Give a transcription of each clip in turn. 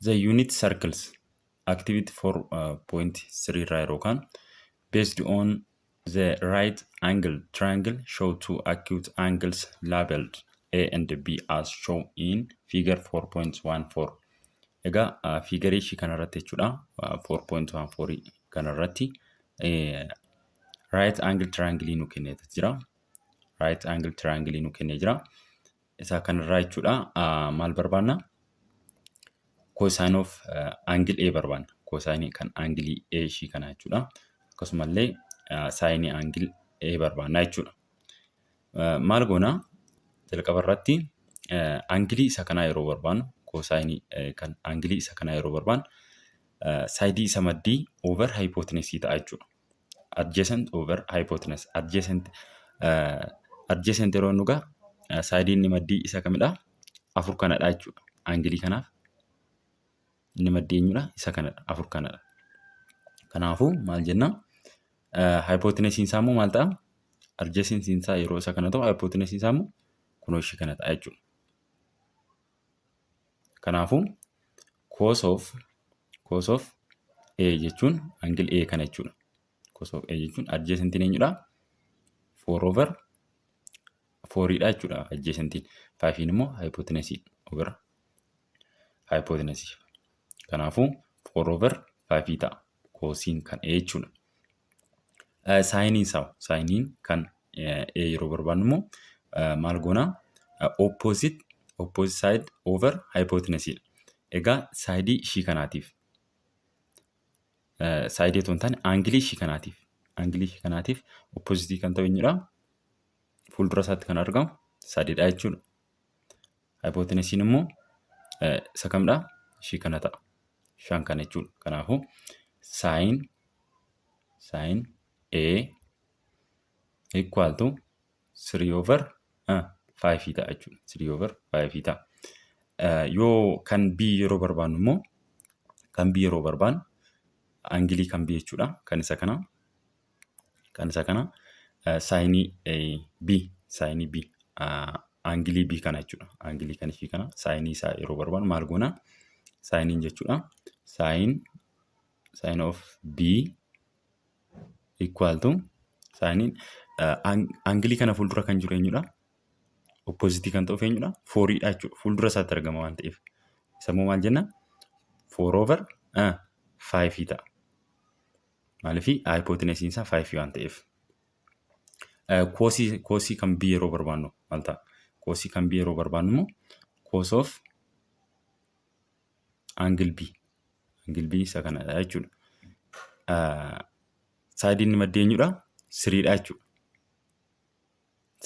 The unit circles activity 4.3 Rairokan based on the right angle triangle show two acute angles labeled A and B as shown in figure 4.14. Egaa fiigarii ishii kanarratti jechuudha 4.14 kanarratti right angle triangle nu kennee jira. Right angle triangle nu kennee jira. Isa kanarraa jechuudha maal barbaanna? Cosine of angle A barbaanna. Cosine kan angle A ishii kana jechuudha. Akkasumallee sine angle A barbaanna jechuudha. Maal goona? Jalqaba irratti angle isa kana yeroo barbaannu cosine kan angle isa kana yeroo barbaannu side isa maddii over hypotenuse ta'a jechuudha. Adjacent over hypotenuse. Adjacent yeroo nuga side inni maddii isa kamidha? Afur kanadha jechuudha. Angle kanaaf inni maddii eenyudha? Isa kanadha. Afur kanadha. Kanaafuu maal jenna? Hypotenuse isaa immoo maal ta'a? Adjacent isaa yeroo isa kana ta'u hypotenuse isaa immoo kunoo ishii kana ta'a jechuudha. Kanaafuu cos of A jechuun angle A kana jechuudha. Cos of A jechuun adjacent eenyudha? 4 over 4 dha jechuudha adjacent. 5 immoo hypotenuse over hypotenuse. Kanaafuu 4 over 5 ta'a. Cosine kan A jechuudha. Sine kan A yeroo barbaannu immoo maal goona? Opposite side over hypotenuse. Egaa side ishii kanaatiif side ton taane angle ishii kanaatiif opposite kan ta'u eenyudha? Fuuldura isaatti kan argamu sadeedha jechuudha. Hypotenuse immoo isa kamidha? Ishii kana ta'a. 5 kana jechuudha. Kanaafuu sine A equal to 3 over 5 ta'a jechuudha. 3 over 5 ta'a. Yoo kan B yeroo barbaannu immoo angle kan B jechuudha. Kan isa kana sine B angle B kana jechuudha. Angle kan ishii kana sine isaa yeroo barbaannu maal goona? Sine jechuudha. Sine of B equal to sine angle kana fuuldura kan jiru eenyudha? Opposite kan ta'u eenyudha? 4 dha jechuudha. Fuuldura isaatti argama waan ta'eef. Isa immoo maal jenna? 4 over 5 ta'a. Maaliif hypotenuse isaa 5 waan ta'eef. Cosii kan B yeroo barbaannu maal ta'a? Cosii kan B yeroo barbaannu immoo cos of angle B. Angle B isa kanadha jechuudha. Side inni maddii eenyudha? 3 dha jechuudha.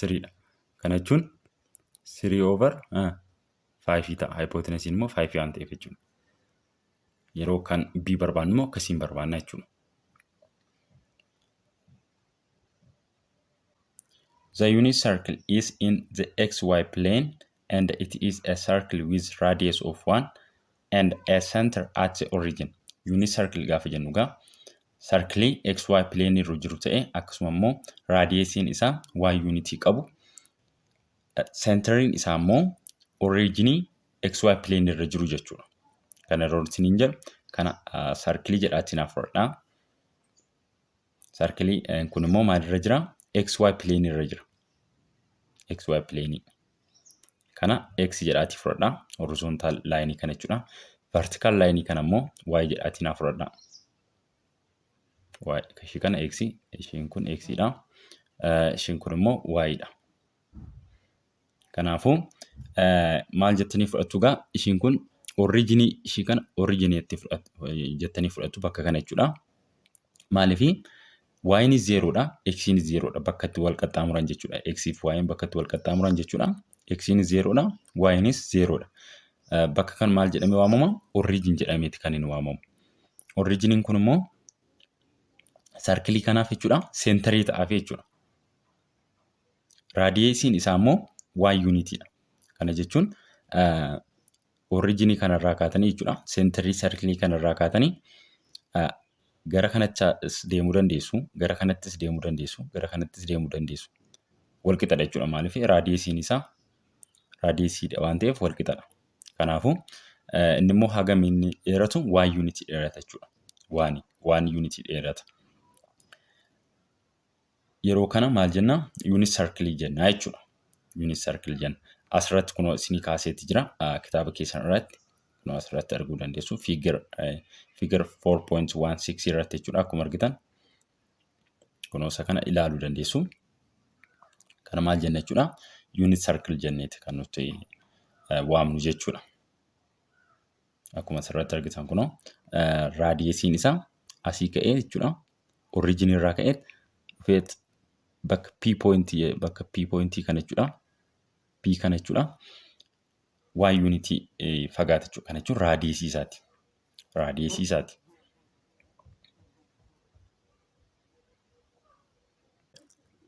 3 dha. Kana jechuun 3 over 5 ta'a. Hypotenuse immoo 5 waan ta'eef jechuudha. Yeroo kan B barbaannu immoo akkasiin barbaanna jechuudha. The unit circle is in the xy plane and it is a circle with radius of 1 and a center at the origin. Unit circle gaafa jennu gaa circle xy plane irra jiru ta'e akkasuma immoo radiusiin isaa y unity qabu. Centering isaa immoo origin xy plane irra jiru jechuudha. Kana irra isiniin jedhu kana circle jedhaatiin afurdha. Circle kun immoo maal irra jira? XY plane irra jira. XY plane. Kana X jedhaati fudhadha. Horizontal line kana jechuudha. Vertical line kana immoo Y jedhaatiin fudhadha. Y ishii kana X, ishiin kun X dha. Ishiin kun immoo Y dha. Kanaafuu maal jettanii fudhattu gaa ishiin kun origin ishii kana origineetti jettanii fudhattu bakka kana jechuudha. Maaliif y ni 0 dha, x ni 0 dha bakka itti wal qaxxaamuran jechuudha. X fi y bakka itti wal qaxxaamuran jechuudha. X ni 0 dha, y ni 0 dha. Bakka kan maal jedhamee waamama? Origin jedhameeti kan inni waamamu. Originiin kun immoo circle kanaaf jechuudha, centerii ta'aaf jechuudha. Radiusiin isaa immoo y unity dha. Kana jechuun origin kanarraa kaatanii jechuudha. Centerii circle kanarraa kaatanii gara kanattis deemuu dandeessu, gara kanattis deemuu dandeessu, gara kanattis deemuu dandeessu. Wal qixadha jechuudha. Maaliif radiusiin isaa radiusiidha waan ta'eef wal qixadha. Kanaafuu Inni immoo hagam inni dheeratu 1 unit dheerata jechuudha. 1 unit dheerata. Yeroo kana maal jenna? Unit circle jenna jechuudha. Unit circle jenna. Asirratti kunoo isinii kaaseetti jira. Kitaaba keessan irratti kunoo asirratti arguu dandeessu. Figure 4.16 irratti jechuudha. Akkuma argitan kunoo isa kana ilaaluu dandeessu. Kana maal jenna jechuudha? Unit circle jenneeti kan nuti waamnu jechuudha. Akkuma asirratti argitan kunoo raadiyeesiin isaa asii ka'ee jechuudha. Origin irraa ka'ee dhufeet bakka P point kana jechuudha. P kana jechuudha. Y unit fagaata jechuudha. Kana jechuun raadiyeesii isaati. Raadiyeesii isaati.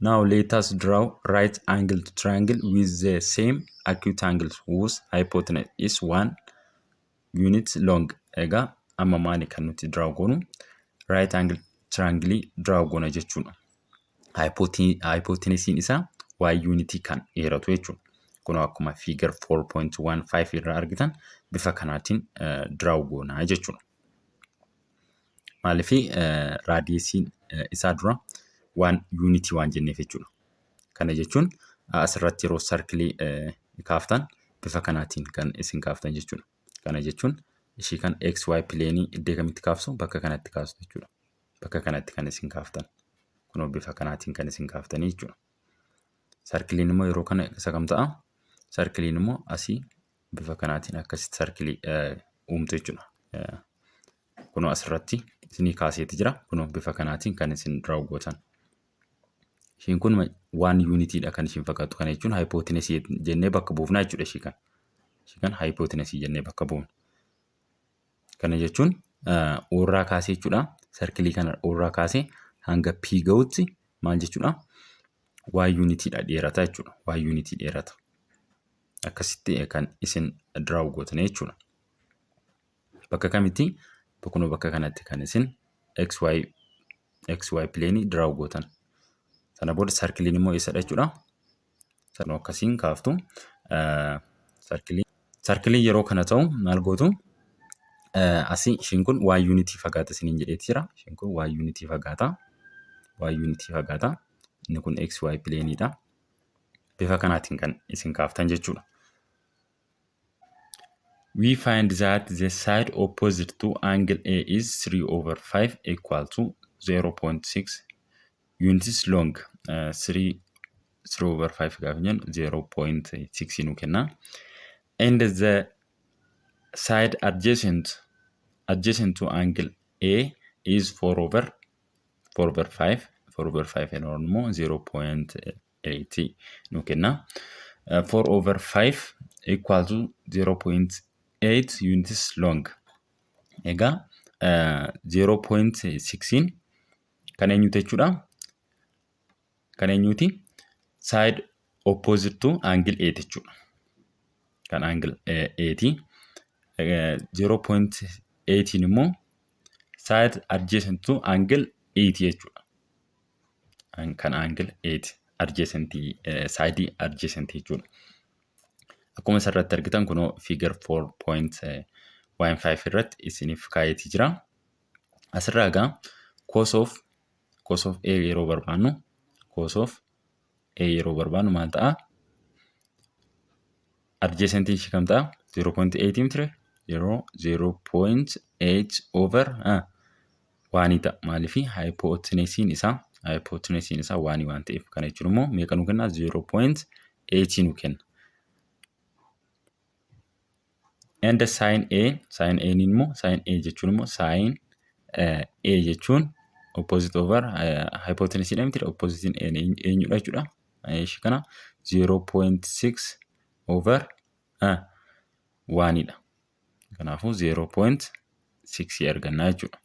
Now let us draw right angled triangle with the same acute angles whose hypotenuse is 1 unit long. Egaa amma maali kan nuti draw goonu? Right angled triangle draw goona jechuudha. Hypotenusiin isaa y unit kan dheeratu jechuudha. Kun akkuma figure 4.15 irraa argitan bifa kanaatiin draw goona jechuudha. Maaliif raadiyeesiin isaa dura 1 unit waan jenneef jechuudha. Kana jechuun asirratti yeroo circle kaaftan bifa kanaatiin kan isin kaaftan jechuudha. Kana jechuun ishii kan xy plane iddoo kamitti kaafsu bakka kanatti kaaftu jechuudha. Bakka kanatti kan isin kaaftan. Kunoo bifa kanaatiin kan isin kaaftanii jechuudha. Circlein immoo yeroo kana isa kam ta'a? Circlein immoo asii bifa kanaatiin akkasitti circle uumtu jechuudha. Kunoo asirratti isinii kaaseetti jira. Kunoo bifa kanaatiin kan isin draw gootan. Ishiin kun 1 unitidha kan ishiin fakkaatu. Kana jechuun hypotenuse jennee bakka buufnaa jechuudha ishii kan. Ishii kan hypotenuse jennee bakka buufna. Kana jechuun oorraa kaasee jechuudha. Circle kana oorraa kaasee hanga P ga'utti maal jechuudha? Y unitidha dheerata jechuudha. Y unit dheerata. Akkasitti kan isin draw gootan jechuudha. Bakka kamitti? Kunoo bakka kanatti kan isin xy plane draw gootan. Sana booda circlein immoo eessadha jechuudha. Sana akkasiin kaaftu. Circlein yeroo kana ta'u maal gootu? Asii ishiin kun y unit fagaata isiniin jedheeti jira. Ishiin kun y unit fagaata. Y unit fagaata. Inni kun xy planeidha. Bifa kanaatiin kan isin kaaftan jechuudha. We find that the side opposite to angle A is 3/5 equal to 0.6 units long. 3/5 gaafa jennu 0.6 nu kenna. And the side adjacent to angle A is 4/5. 4/5 and more 0.8 nu kenna. 4/5 equal to 0.8 units long. Egaa 0.6 kan eenyuti jechuudha? Kan eenyuti? Side opposite to angle A jechuudha. Kan angle A ti. 0.8 immoo side adjacent to angle E ti jechuudha. Kan angle A ti. Adjacent side adjacent jechuudha. Akkuma asirratti argitan kunoo figure 4.15 irratti isiniif kaayetii jira. Asirraa egaa cos of A yeroo barbaannu maal ta'a? Adjacent ishii kam ta'a? 0.8 mitire yeroo 0.8 over 1 ta'a. Maaliif hypotenusiin isaa 1 waan ta'eef. Kana jechuun immoo meeqa nu kenna? 0.8 nu kenna. And sin A immoo sin A jechuun immoo sin A jechuun opposite over hypotenuse mitire opposite eenyudha jechuudha. Ishii kana 0.6 over 1 dha. Kanaafuu 0.6 argannaa jechuudha.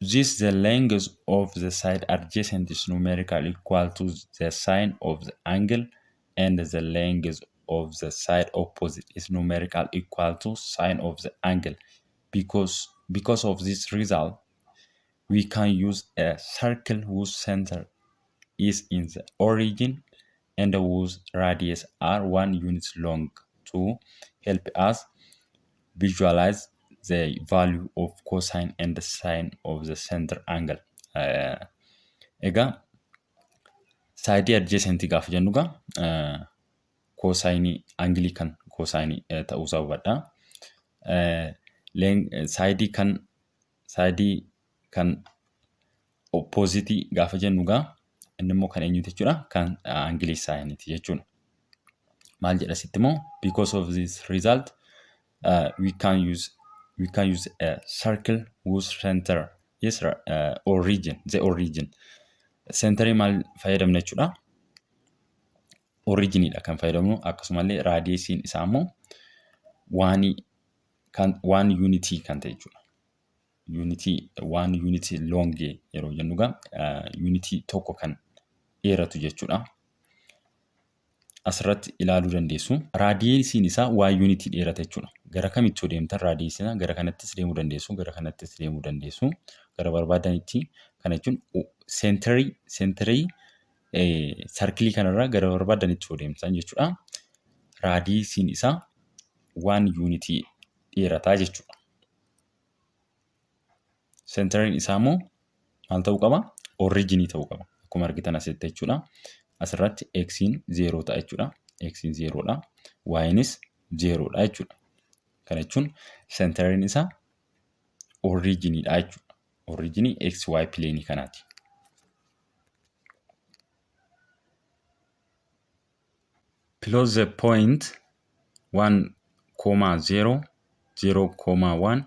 This the length of the side adjacent is numerically equal to the sine of the angle, and the length of the side opposite is numerically equal to sine of the angle. Because of this result, we can use a circle whose center is in the origin and whose radius are 1 unit long to help us visualize the value of cosine and the sine of the center angle. Egaa saayidii adjacent gaafa jennu egaa cosine angle kan cosine ta'uusaa hubadhaa. Saayidii kan opposite gaafa jennu egaa inni immoo kan eenyuti jechuudha? Kan angle sine'ti jechuudha. Maal jedha sitti immoo because of this result we can use a circle whose center is origin. Centerii maal fayyadamna jechuudha? Originidha kan fayyadamnu. Akkasumallee radiusiin isaa immoo one unity kan ta'e jechuudha. One unity long yeroo jennu egaa unity tokko kan dheeratu jechuudha. Asirratti ilaaluu dandeessu. Radiusiin isaa y unity dheerata jechuudha. Gara kamitti deemtan radiusiin gara kanattis deemuu dandeessu, gara kanattis deemuu dandeessu. Gara barbaadanitti kana jechuun centerii circle kanarraa gara barbaadanitti deemtan jechuudha. Radiusiin isaa one unity dheerataa jechuudha. Centeriin isaa immoo maal ta'uu qaba? Origin ta'uu qaba. Akkuma argitan asitti jechuudha. Asirratti x'n 0 ta'a jechuudha. X'n 0dha. Y'nis 0dha jechuudha. Kana jechuun centeriin isaa originidha jechuudha. Origin xy plane kanaati. Close the point 1, 0, 0, 1,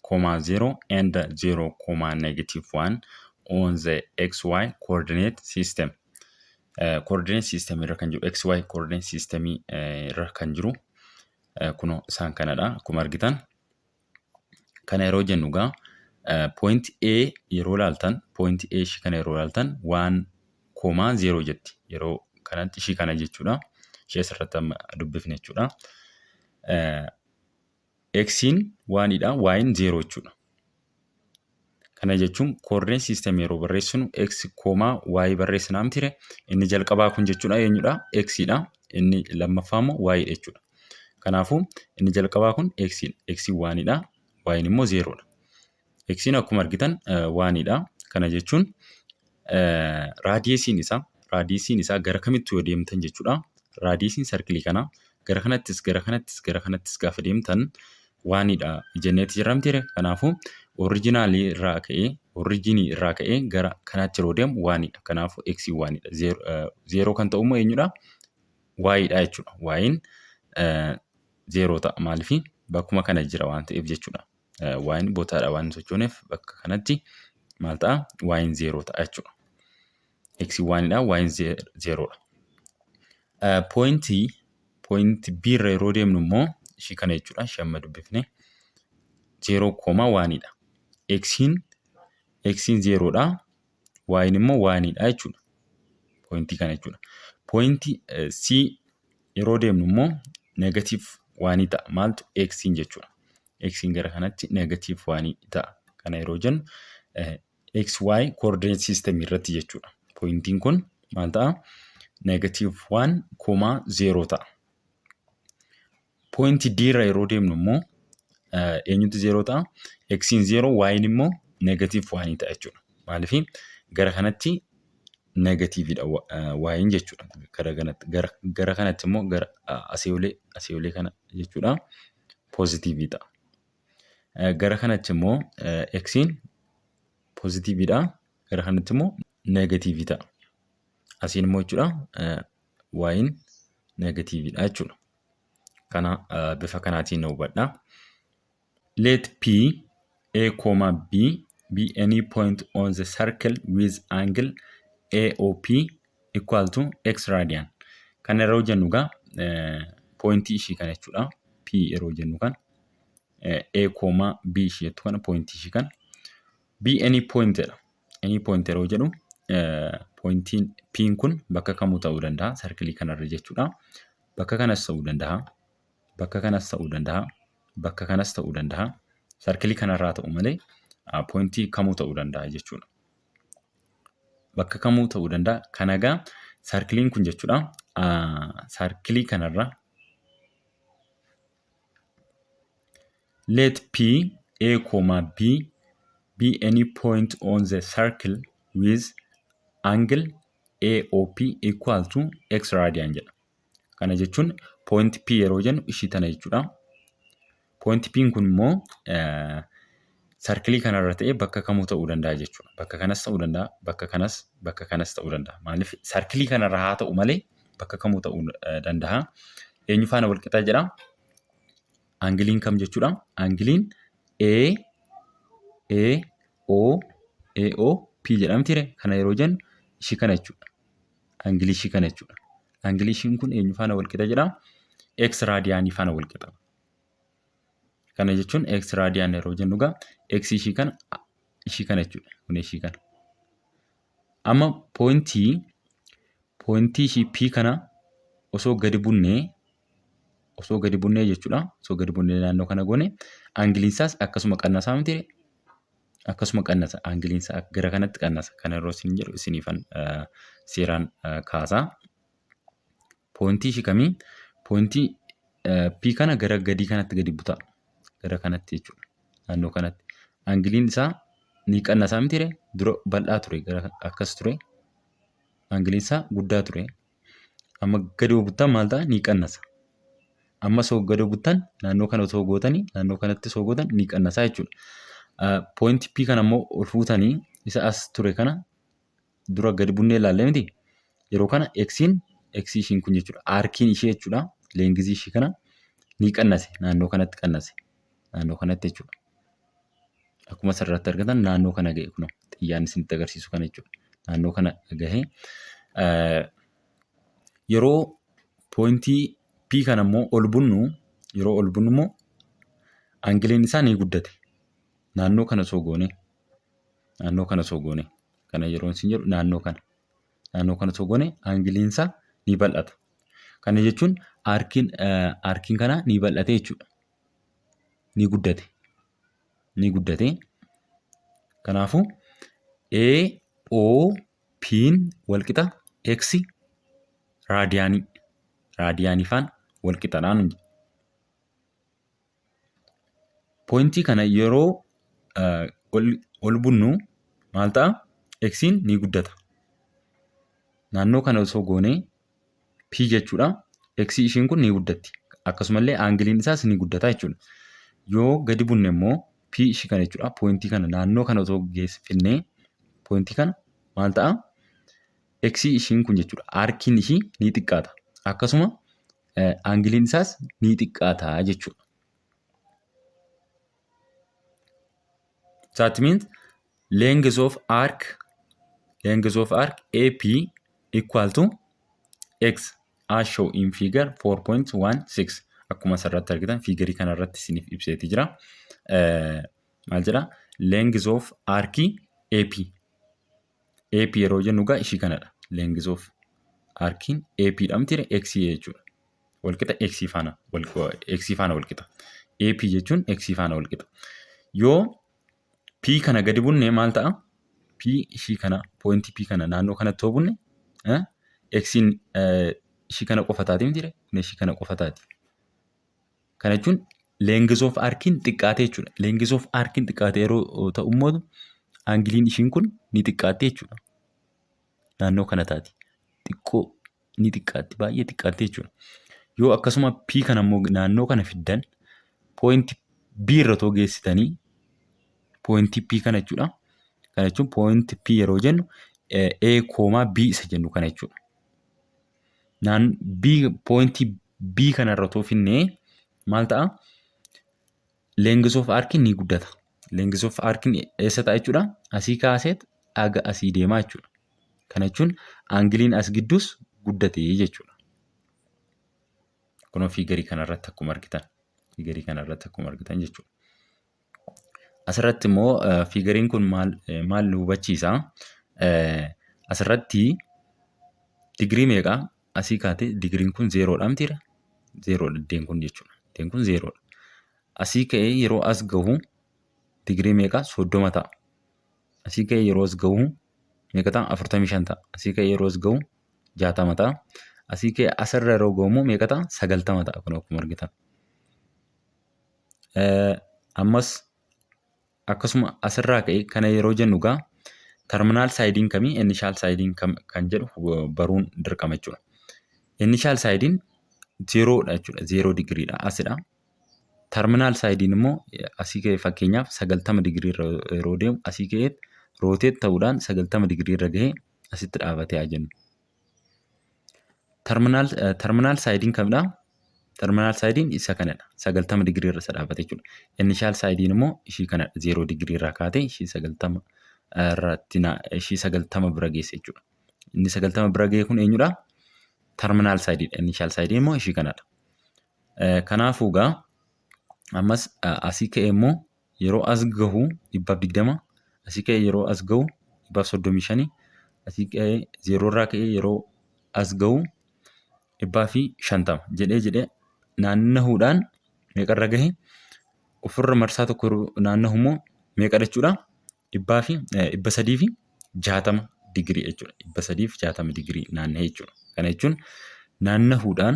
-1, 0 and 0, -1 on the xy coordinate system. Coordinate system irra kan jiru xy coordinate system irra kan jiru kuno isaan kanadha. Akkuma argitan kana yeroo jennu egaa point A yeroo ilaaltan point A ishii kana yeroo ilaaltan 1, 0 jetti. Yeroo kanatti ishii kana jechuudha. Ishee asirratti dubbifne jechuudha. X'n 1dha, Y'in 0 jechuudha. Kana jechuun coordinate system yeroo barreessinu x, y barreessinaa miti. Inni jalqabaa kun jechuudha eenyudha? X'dha. Inni lammaffaa immoo y jechuudha. Kanaafuu inni jalqabaa kun x'in 1dha, y'in immoo 0dha. X'n akkuma argitan 1dha. Kana jechuun radiusiin isaa gara kamitti yoo deemtan jechuudha. Radiusiin circle kana gara kanattis gaafa deemtan 1dha jenneeti jirra miti. Kanaafuu origin irraa ka'ee gara kanatti yeroo deemu 1dha. Kanaafuu x 1dha. 0 kan ta'u immoo eenyudha? Y'dha jechuudha. Y'in 0 ta'a. Maaliif bakkuma kana jira waan ta'eef jechuudha. Y'in bootaadha waan sochooneef bakka kanatti maal ta'a? Y'in 0 ta'a jechuudha. X 1dha, Y'in 0dha. Point B irra yeroo deemnu immoo ishii kana jechuudha. Ishee amma dubbifne 0, 1dha. X'n 0dha. Y'in immoo 1dha jechuudha. Pointii kana jechuudha. Pointii C yeroo deemnu immoo -1 ta'a. Maaltu X'n jechuudha. X'n gara kanatti -1 ta'a. Kana yeroo jennu xy coordinate system irratti jechuudha. Pointiin kun maal ta'a? -1, 0 ta'a. Point D irra yeroo deemnu immoo eenyutu 0 ta'a? X'n 0, Y'in immoo -1 ta'a jechuudha. Maaliif gara kanatti negatiividha Y'in jechuudha. Gara kanatti immoo gara asii olee kana jechuudha positiivii ta'a. Gara kanatti immoo x'n positiividha. Gara kanatti immoo negatiivii ta'a. Asiin immoo jechuudha Y'in negatiividha jechuudha. Kana bifa kanaatiin hubadhaa. Let P, A, B be any point on the circle with angle AOP equal to x radian. Kana yeroo jennu egaa pointii ishii kana jechuudha. P yeroo jennu kan A, B ishii jettu kana pointii ishii kana. Be any pointedha. Any point yeroo jedhu pointiin P'n kun bakka kamuu ta'uu danda'a. Circle kanarra jechuudha. Bakka kanas ta'uu danda'a. Bakka kanas ta'uu danda'a. Bakka kanas ta'uu danda'a. Circle kanarraa ta'u malee pointii kamuu ta'uu danda'a jechuudha. Bakka kamuu ta'uu danda'a. Kana egaa circlein kun jechuudha. Circle kanarra let P, A, B be any point on the circle with angle AOP equal to x radian jedha. Kana jechuun point P yeroo jennu ishii tana jechuudha. Point P kun immoo sarkilii kanarra ta'ee bakka kamuu ta'uu danda'a jechuudha. Bakka kanas ta'uu danda'a, bakka kanas ta'uu danda'a. Maaliif sarkilii kanarra haa ta'u malee bakka kamuu ta'uu danda'a. Eenyu faana wal qixa jedha? Angiliin kam jechuudha? Angiliin AOP jedhamti. Kana yeroo jennu ishii kana jechuudha. Angilii ishii kana jechuudha. Angilii ishiin kun eenyu faana wal qixa jedha? X raadiyaanii faana wal qixa. Kana jechuun x raadiyaan yeroo jennu egaa x ishii kana jechuudha. Kun ishii kana. Amma pointii ishii P kana osoo gadi bunnee jechuudha. Osoo gadi bunnee naannoo kana goone angiliinsaas akkasuma qannasaa miti. Akkasuma qannasa. Angiliinsaa gara kanatti qannasa. Kana yeroo isin jedhu isiniifan seeraan kaasaa. Pointii ishii kamii? Pointii P kana gara gadii kanatti gadi butaa. Gara kanatti jechuudha. Naannoo kanatti. Angiliin isaa ni qannasaa miti. Dura bal'aa ture. Gara akkas ture. Angiliin isaa guddaa ture. Amma gadi buttaan maal ta'a? Ni qannasa. Amma osoo gadi buttaan naannoo kana osoo gootanii naannoo kanatti osoo gootan ni qannasaa jechuudha. Point P kana immoo ol fuutanii isa as ture kana dura gadi bunnee ilaalle miti. Yeroo kana x ishiin kun jechuudha. Arkiin ishee jechuudha. Leengizii ishii kana ni qannase. Naannoo kanatti qannase. Naannoo kanatti jechuudha. Akkuma asirratti argatan naannoo kana ga'e kunoo xiyyaan isinitti agarsiisu kana jechuudha. Naannoo kana gahee yeroo pointii P kana immoo ol bunnu immoo angiliin isaa ni guddate. Naannoo kana osoo goone kana yeroo isin jedhu naannoo kana osoo goone angiliin isaa ni bal'ata. Kana jechuun arkiin kana ni bal'ate jechuudha. Ni guddate. Kanaafuu AOP'n wal qixa x raadiyaanii faana wal qixadhaan. Pointii kana yeroo ol bunnu maal ta'a? X'n ni guddata. Naannoo kana osoo goonee P jechuudha. X ishiin kun ni guddatti. Akkasumallee angiliin isaas ni guddata jechuudha. Yoo gadi bunne immoo P ishii kana jechuudha. Pointii kana naannoo kana osoo geessifinnee pointii kana maal ta'a? X ishiin kun jechuudha. Arkiin ishii ni xiqqaata. Akkasuma angiliin isaas ni xiqqaata jechuudha. That means length of arc AP equal to x as shown in figure 4.16. Akkuma asirratti argitan fiigarii kanarratti isiniif ibseetii jira. Maal jedha? Length of arc AP yeroo jennu egaa ishii kanadha. Length of arkiin AP dhamtire x jechuudha. Walqixa x faana walqixa. AP jechuun x faana walqixa. Yoo P kana gadi bunne maal ta'a? P ishii kana pointii P kana naannoo kanatti yoo bunne x'n ishii kana qofa taati miti. Ishii kana qofa taati. Kana jechuun length of arkiin xiqqaate jechuudha. Length of arkiin xiqqaate yeroo ta'u immoo angiliin ishiin kun ni xiqqaate jechuudha. Naannoo kana taati. Xiqqoo ni xiqqaatti. Baay'ee xiqqaate jechuudha. Yoo akkasuma P kana immoo naannoo kana fiddan pointii B irra too geessitanii pointii P kana jechuudha. Kana jechuun pointii P yeroo jennu A, B isa jennu kana jechuudha. Pointii B kanarra too finnee maal ta'a? Length of arkiin ni guddata. Length of arkiin eessa ta'a jechuudha? Asii kaaseet aga asii deemaa jechuudha. Kana jechuun angiliin as gidduus guddate jechuudha. Kunoo fiigarii kanarratti akkuma argitan jechuudha. Asirratti immoo fiigariin kun maal nu hubachiisa? Asirratti digirii meeqa asii kaate digiriin kun zeeroodha mitiidha. Zeeroodha iddeen kun jechuudha. Iddeen kun zeeroodha. Asii ka'ee yeroo as gahu digirii meeqa? 30 ta'a. Asii ka'ee yeroo as gahu meeqa ta'a? 45 ta'a. Asii ka'ee yeroo as gahu 60 ta'a. Asii ka'ee asirra yeroo gahu immoo meeqa ta'a? 90 ta'a kun akkuma argitan. Ammas akkasuma asirraa ka'ee kana yeroo jennu egaa terminaal saayidiin kamii initial saayidiin kan jedhu baruun dirqama jechuudha. Initial saayidiin 0dha jechuudha. 0 digriidha asidha. Terminaal saayidiin immoo asii ka'ee fakkeenyaaf 90 digirii irra yeroo deemu asii ka'ee rooteet ta'uudhaan 90 digirii irra gahee asitti dhaabatee haa jennu. Terminaal saayidiin kamidha? Terminaal saayidiin isa kanadha. 90 digirii irra isa dhaabate jechuudha. Initial saayidiin immoo ishii kanadha. 0 digirii irraa kaatee ishii 90 irratti ishii 90 bira geesse jechuudha. Inni 90 bira gahee kun eenyudha? Terminaal saayidiidha. Initial saayidiin immoo ishii kanadha. Kanaafuu egaa ammas asii ka'ee immoo yeroo as gahu 120, asii ka'ee yeroo as gahu 135, asii ka'ee 0 irraa ka'ee yeroo as gahu 150 jedhee naannahuudhaan meeqarra gahe ofirra marsaa tokko naannahu immoo meeqa jechuudha? 360 digirii jechuudha. 360 digirii naanna'ee jechuudha. Kana jechuun naannahuudhaan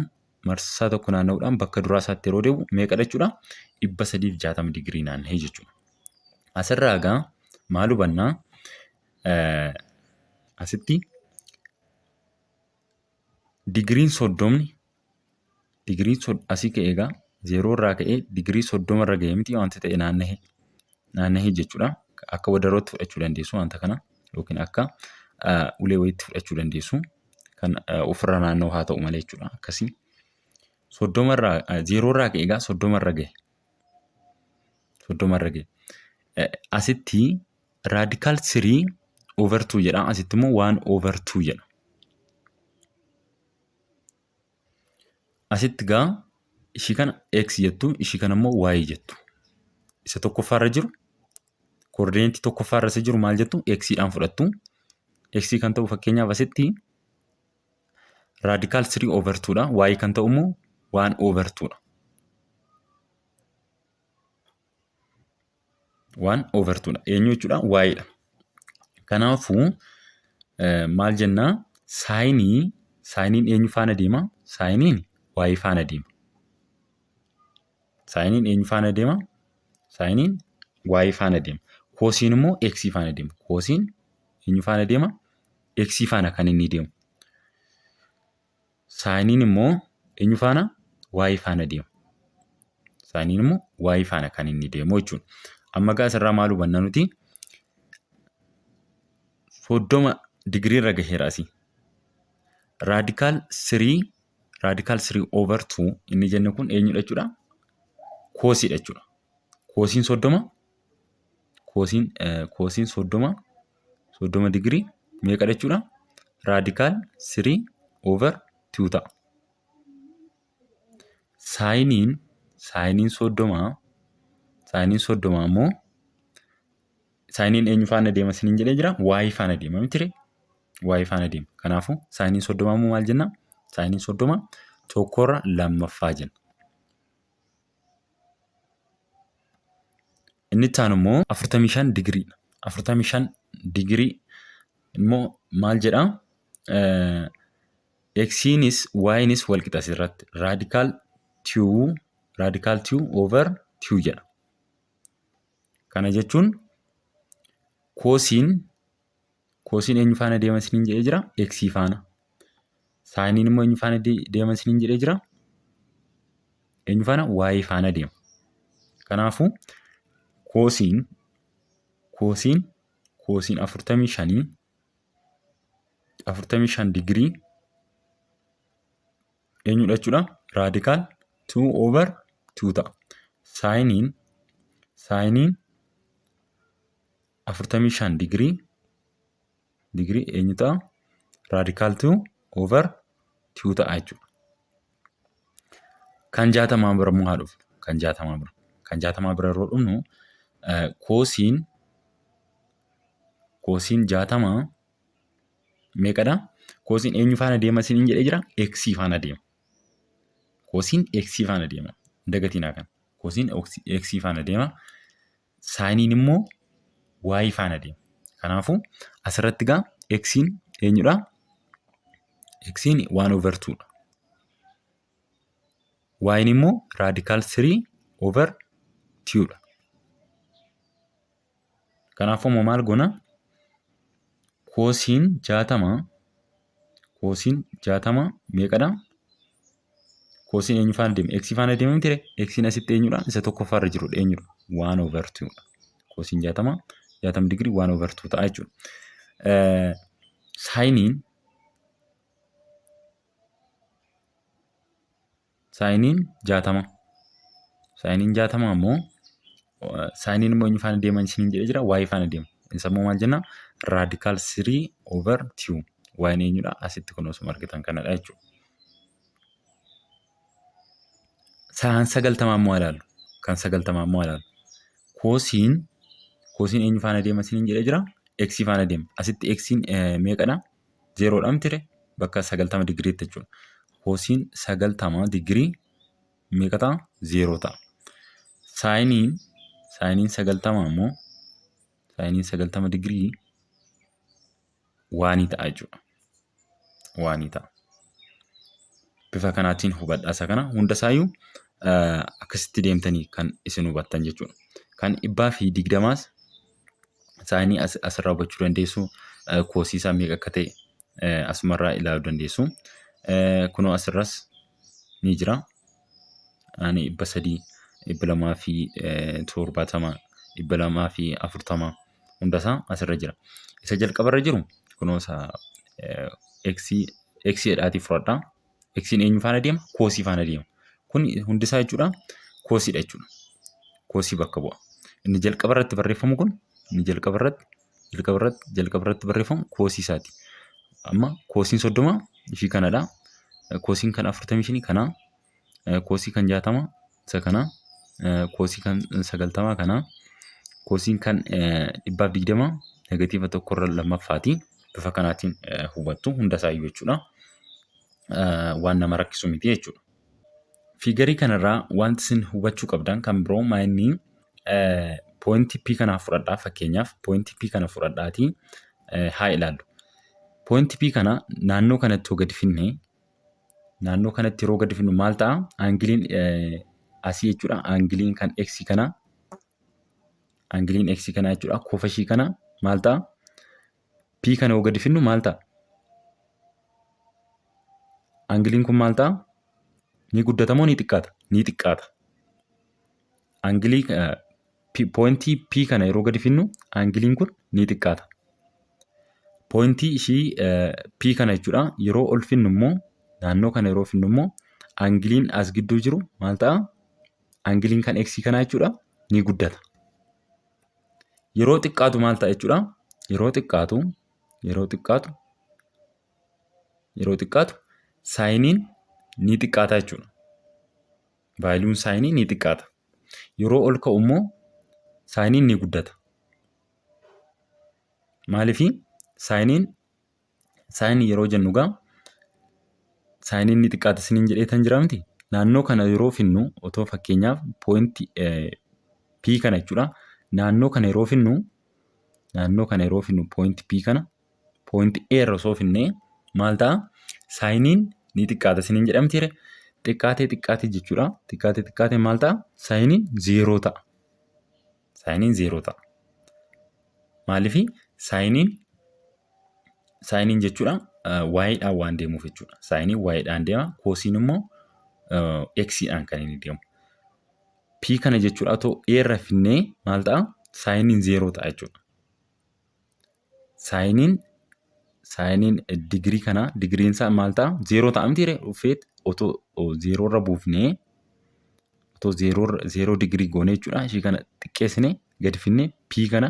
marsaa tokko naannahuudhaan bakka duraa isaatti yeroo deemu meeqa jechuudha? 360 digirii naanna'ee jechuudha. Asirraa egaa maal hubannaa? Asitti digiriin 30 asii ka'ee egaa 0 irraa ka'ee digirii 30 irra gahee miti wanta ta'e naanna'ee jechuudha. Akka wadarootti fudhachuu dandeessu wanta kana yookiin akka ulee wayiitti fudhachuu dandeessu. Kan ofirra naanna'u haa ta'u malee jechuudha. Akkasii 0 irraa ka'ee egaa 30 irra gahe. 30 irra gahe. Asitti raadikaal 3/2 jedha. Asitti immoo 1/2 jedha. Asitti egaa ishii kana x jettu, ishii kana immoo y jettu. Isa tokkoffaarra jiru koordineetii tokkoffaarra isa jiru maal jettu? X'dhaan fudhattu. X kan ta'u fakkeenyaaf asitti raadikaal 3/2dha. Y kan ta'u immoo 1/2dha. 1/2dha. Eenyu jechuudha? Y'dha. Kanaafuu maal jennaa? Saayiniin eenyu faana deema? Saayiniin y faana deema. Saayiniin eenyu faana deema? Saayiniin y faana deema. Koosiin immoo x faana deema. Koosiin eenyu faana deema? X faana kan inni deemu. Saayiniin immoo eenyu faana? Y faana deema. Saayiniin immoo y faana kan inni deemu jechuudha. Amma gaa asirraa maal hubanna nuti? 30 digirii irra gaheera asii. Raadikaal 3/2 inni jenne kun eenyudha jechuudha? Koosiidha jechuudha. Koosiin 30 digirii meeqa jechuudha? Raadikaal 3/2 ta'a. Saayiniin 30 immoo saayiniin eenyu faana deema isiniin jedhee jira? Y faana deema miti? Y faana deema. Kanaafuu saayiniin 30 immoo maal jenna? Saayiniin 30 tokkorra lammaffaa jenna. Inni itti aanu immoo 45 digiriidha. 45 digirii immoo maal jedhaa? X'iinis Y'iinis wal qixa asirratti. Raadikaal 2/2 jedha. Kana jechuun koosiin eenyu faana deema isiniin jedhee jira? X faana. Saayiniin immoo eenyu faana deema isiniin jedhee jira? Eenyu faana? Y faana deema. Kanaafuu koosiin 45 digirii eenyudha jechuudha? Raadikaal 2/2 ta'a. Saayiniin 45 digirii eenyu ta'a? Raadikaal 2/2 ta'a jechuudha. Kan 60 bira immoo haa dhufnu. Kan 60 bira yeroo dhufnu koosiin 60 meeqadha? Koosiin eenyu faana deema isiniin jedhee jira? X faana deema. Koosiin X faana deema. Dagatinaa kan. Koosiin X faana deema. Saayiniin immoo Y faana deema. Kanaafuu asirratti gaa X'iin eenyudha? X'iin 1/2dha. Y'iin immoo raadikaal 3/2dha. Kanaafuu immoo maal goona? Koosiin 60 meeqadha? Koosiin eenyu faana deema? X faana deema miti? X'n asitti eenyudha? Isa tokkoffaarra jirudha. Eenyudha? 1/2 dha. Koosiin 60 digirii 1/2 ta'a jechuudha. Saayiniin 60. Saayiniin 60 ammoo saayiniin immoo eenyu faana deema isiniin jedhee jira? Y faana deema. Isa immoo maal jenna? Raadikaal 3/2. Y'n eenyudha? Asitti kun osoo argitan kanadha jechuudha. Kan 90 immoo ilaallu. Koosiin eenyu faana deema isiniin jedhee jira? X faana deema. Asitti X'n meeqadha? 0dha miti? Bakka 90 digiriitti jechuudha. Koosiin 90 digirii meeqa ta'a? 0 ta'a. Saayiniin 90 immoo 90 digirii 1 ta'a jechuudha. 1 ta'a. Bifa kanaatiin hubadhaa isa kana. Hundasaayyuu akkasitti deemtanii kan isin hubattan jechuudha. Kan 120 saayinii asirraa hubachuu dandeessu. Koosii isaa meeqa akka ta'e asumarraa ilaaluu dandeessu. Kunoo asirras ni jira. 300, 270, 240 hundasaa asirra jira. Isa jalqabarra jiru kunoo isaa X jedhaatii fudhadhaa. X'n eenyu faana deema? Koosii faana deema. Kun hundisaa jechuudha koosiidha jechuudha. Koosii bakka bu'a. Inni jalqabarratti barreeffamu kun jalqabarratti barreeffamu koosii isaati. Amma koosiin 30 ishii kanadha. Koosiin kan 45 kanaa. Koosii kan 60 isa kanaa. Koosii kan 90 kanaa. Koosiin kan 120 negatiiva tokkorra lammaffaati. Bifa kanaatiin hubattu hundasaayyuu jechuudha. Waan nama rakkisu miti jechuudha. Fiigarii kanarraa wanti isin hubachuu qabdan kan biroo maayinni poointii P kanaa fudhadhaa. Fakkeenyaaf poointii P kana fudhadhaatii haa ilaallu. Poointii P kana naannoo kanatti yoo gadi finne naannoo kanatti yeroo gadi finnu maal ta'a? Aangiliin asii jechuudha. Aangiliin kan X kana jechuudha. Kofa ishii kana maal ta'a? P kana yoo gadi finnu maal ta'a? Aangiliin kun maal ta'a? Ni guddata moo ni xiqqaata? Ni xiqqaata. Aangilii poointii P kana yeroo gadi finnu aangiliin kun ni xiqqaata. Poointii ishii P kana jechuudha. Yeroo ol finnu immoo naannoo kana yeroo finnu immoo aangiliin as gidduu jiru maal ta'a? Aangiliin kan X kana jechuudha ni guddata. Yeroo xiqqaatu maal ta'a jechuudha? Yeroo xiqqaatu saayiniin ni xiqqaata jechuudha. Vaayiliin saayinii ni xiqqaata. Yeroo ol ka'u immoo saayiniin ni guddata. Maaliifii saayinii yeroo jennu gaa saayiniin ni xiqqaata isiniin jedheetan jira miti? Naannoo kana yeroo finnu otoo fakkeenyaaf poointii P kana jechuudha. Naannoo kana yeroo finnu poointii P kana poointii A irra osoo finnee maal ta'a? Saayiniin ni xiqqaata isiniin jedhamti. Xiqqaatee jechuudha. Xiqqaatee maal ta'a? Saayiniin 0 ta'a. Maaliifii saayiniin jechuudha Y'dhaan waan deemuuf jechuudha. Saayiniin Y'dhaan deema. Koosiin immoo X'dhaan kan inni deemu. P kana jechuudha otoo A irra finnee maal ta'a? Saayiniin 0 ta'a jechuudha. Saayiniin digirii kana digiriin isaa maal ta'a? 0 ta'a miti dhufeet otoo 0 irra buufnee otoo 0 digirii goonee jechuudha. Ishii kana xiqqeessinee gadi finnee P kana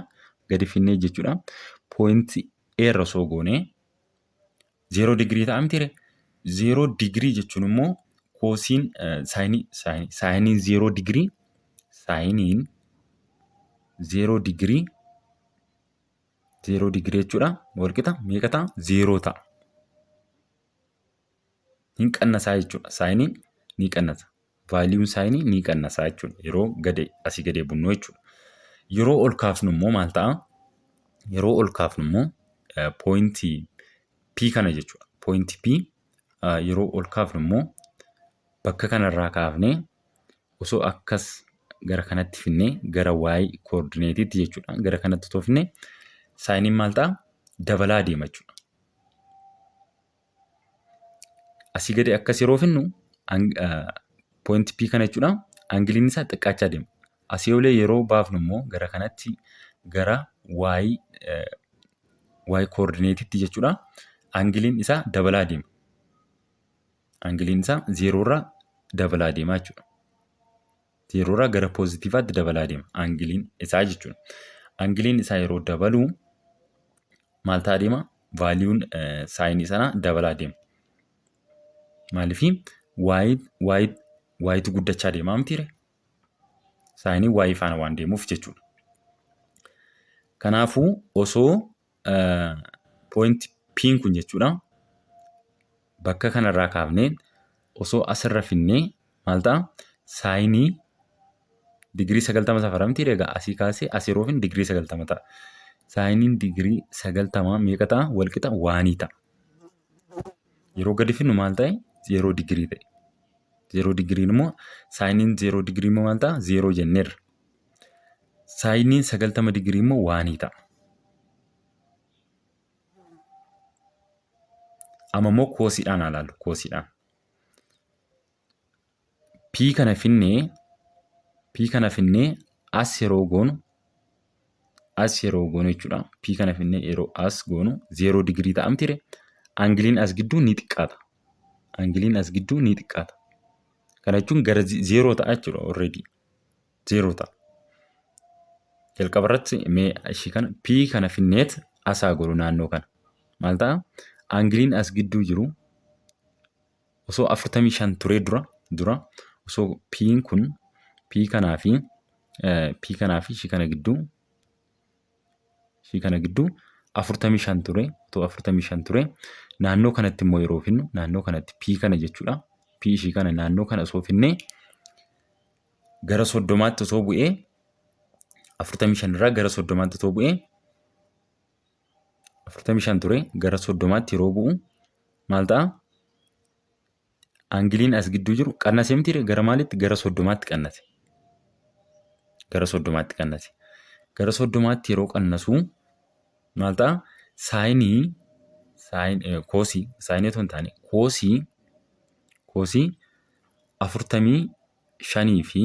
gadi finnee jechuudha. Poointii A irra osoo goonee 0 digirii ta'a miti. 0 digirii jechuun immoo koosiin saayiniin 0 digirii jechuudha. Walqixa meeqa ta'a? 0 ta'a. Hin qannasaa jechuudha. Saayiniin ni qannasa. Vaayiliin saayinii ni qannasaa jechuudha. Yeroo asii gadee bunnu jechuudha. Yeroo ol kaafnu immoo maal ta'a? Yeroo ol kaafnu immoo poointii P kana jechuudha. Poointii P yeroo ol kaafnu immoo bakka kanarraa kaafnee osoo akkas gara kanatti finnee gara y koordineetiitti jechuudha. Gara kanatti otoo finnee saayiniin maal ta'a? Dabalaa deema jechuudha. Asii gadi akkas yeroo finnu poointi P kana jechuudha. Aangiliin isaa xiqqaachaa deema. Asii olee yeroo baafnu immoo gara kanatti gara y koordineetiitti jechuudha. Aangiliin isaa dabalaa deema. Aangiliin isaa 0 irraa dabalaa deema jechuudha. 0 irraa gara poozitiivaatti dabalaa deema aangiliin isaa jechuudha. Aangiliin isaa yeroo dabalu maal ta'a deema? Vaaliyuun saayinii sanaa dabalaa deema. Maaliifii ytu guddachaa deemaa mitiire? Saayinii y faana waan deemuuf jechuudha. Kanaafuu osoo poointi P'n kun jechuudha bakka kanarraa kaafnee osoo asirra finnee maal ta'a? Saayinii digirii 90 safara mitiire? Egaa asii kaasee as yeroo finnu digirii 90 ta'a. Saayiniin digirii 90 meeqa ta'a? Walqixa 1 ta'a. Yeroo gadi finnu maal ta'e? 0 digirii ta'e. 0 digiriin immoo saayiniin 0 digirii immoo maal ta'a? 0 jenneerra. Saayiniin 90 digirii immoo 1 ta'a. Amma immoo koosiidhaan haa ilaallu. Koosiidhaan. P kana finnee as yeroo goonu jechuudha. P kana finnee yeroo as goonu 0 digirii ta'a mitiire? Aangiliin as gidduu ni xiqqaata. Kana jechuun gara 0 ta'a jechuudha already. 0 ta'a. Jalqaba irratti mee ishii kana P kana finneet asaa godhu naannoo kana. Maal ta'a? Aangiliin as gidduu jiru osoo 45 turee dura osoo P'n kun P kanaa fi ishii kana gidduu 45 ture. Otoo 45 ture naannoo kanatti immoo yeroo finnu naannoo kanatti P kana jechuudha. P ishii kana naannoo kana osoo finnee gara 30tti osoo bu'ee 45 irraa gara 30tti osoo bu'ee 45 ture gara 30tti yeroo bu'u maal ta'a? Aangiliin as gidduu jiru qannasee mitiire? Gara maalitti? Gara 30tti qannase. Gara 30tti yeroo qannasu maal ta'a? Saayinii koosii otoo hin taane koosii 45 fi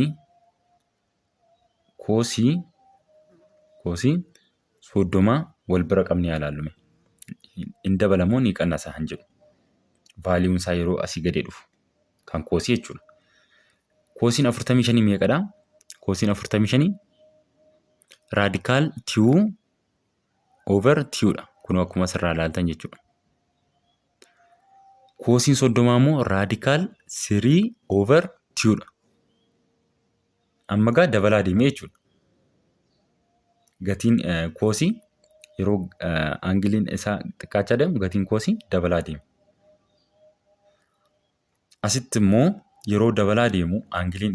koosii 30 wal bira qabnee ilaallume. Hin dabalamoo ni qannasa han jedhu. Vaaliyuun isaa yeroo asii gadee dhufu kan koosii jechuudha. Koosiin 45 meeqadha? Koosiin 45 raadikaal tiyuu over tiyuudha. Kun akkuma asirraa ilaaltan jechuudha. Koosiin 30 immoo raadikaal 3 over tiyuudha. Amma gaa dabalaa deemee jechuudha. Gatiin koosii yeroo aangiliin isaa xiqqaachaa deemu gatiin koosii dabalaa deema. Asitti immoo yeroo dabalaa deemu aangiliin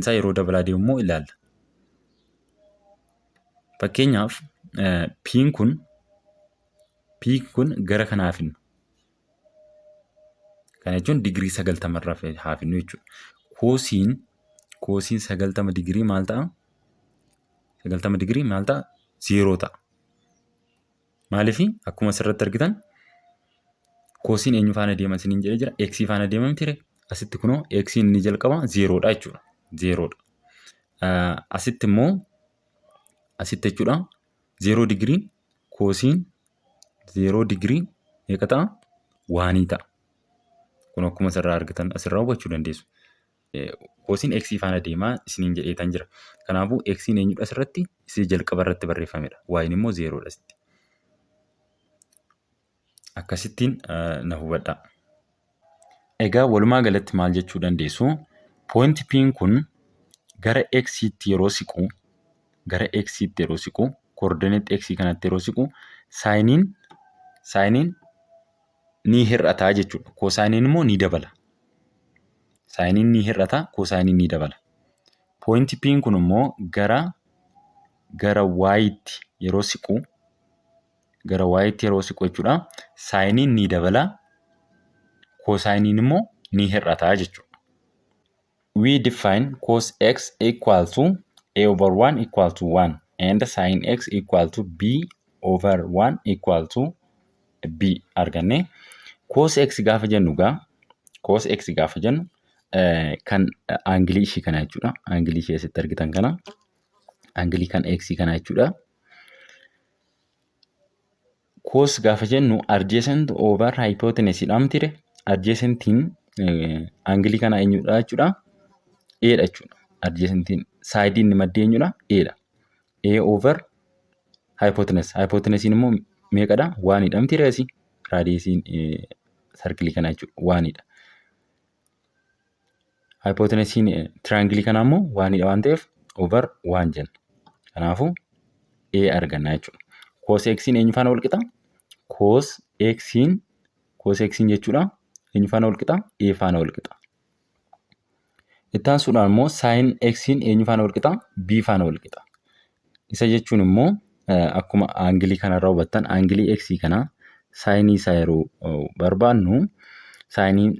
isaa yeroo dabalaa deemu immoo ilaalla. Fakkeenyaaf P'n kun gara kanaa finnu. Kana jechuun digirii 90 irraa haa finnu jechuudha. Koosiin 90 digirii maal ta'a? 90 digirii maal ta'a? 0 ta'a. Maaliif akkuma asirratti argitan koosiin eenyu faana deema isiniin jedhee jira? X faana deema mitiire? Asitti kunoo X inni jalqaba 0dha jechuudha. 0dha. Asitti immoo jechuudha 0 digiriin koosiin 0 digirii meeqa ta'a? 1 ta'a. Kun akkuma asirraa argitan asirraa hubachuu dandeessu. Koosiin X faana deemaa isiniin jedheetan jira. Kanaafuu X'n eenyudha asirratti? Isii jalqaba irratti barreeffamedha. Y'in immoo 0dha asitti. Akkasittiin na hubadhaa. Egaa walumaa galatti maal jechuu dandeessu? Poointi P'n kun gara X'tti yeroo siqu, koordineetii X kanatti yeroo siqu, saayiniin ni hir'ataa jechuudha. Koosaayiniin immoo ni dabala. Saayiniin ni hir'ata, koosaayiniin ni dabala. Poointi P'n kun immoo gara Y'tti yeroo siqu jechuudha. Saayiniin ni dabala, koosaayiniin immoo ni hir'ataa jechuudha. we define cos x equal to a over 1 equal to 1 and sin x equal to b over 1 equal to b arganne cos x gaafa jennu kan aangilii ishii kana jechuudha. Aangilii ishee asitti argitan kana aangilii kan x kana jechuudha. Cos gaafa jennu adjacent over hypotenuse dhaan tire adjacentiin aangilii kana eenyudha jechuudha. A dha jechuudha. Adjacentiin side inni maddee eenyudha? A dha. A over hypotenuse. Hypotenusiin immoo meeqadha? 1 dha miti reesi. Radiyeesiin sarkilii kana jechuudha. 1 dha. Hypotenusiin triangle kana immoo 1 dha waan ta'eef over 1 jenna. Kanaafuu A arganna jechuudha. Cos x eenyu faana wal qixa? Cos x jechuudha. Eenyu faana wal qixa? A faana wal qixa. Itti aansuudhaan immoo sin x eenyu faana wal qixa? B faana wal qixa. Isa jechuun immoo akkuma aangilii kanarraa hubattan aangilii x kana saayinii isaa yeroo barbaannu saayiniin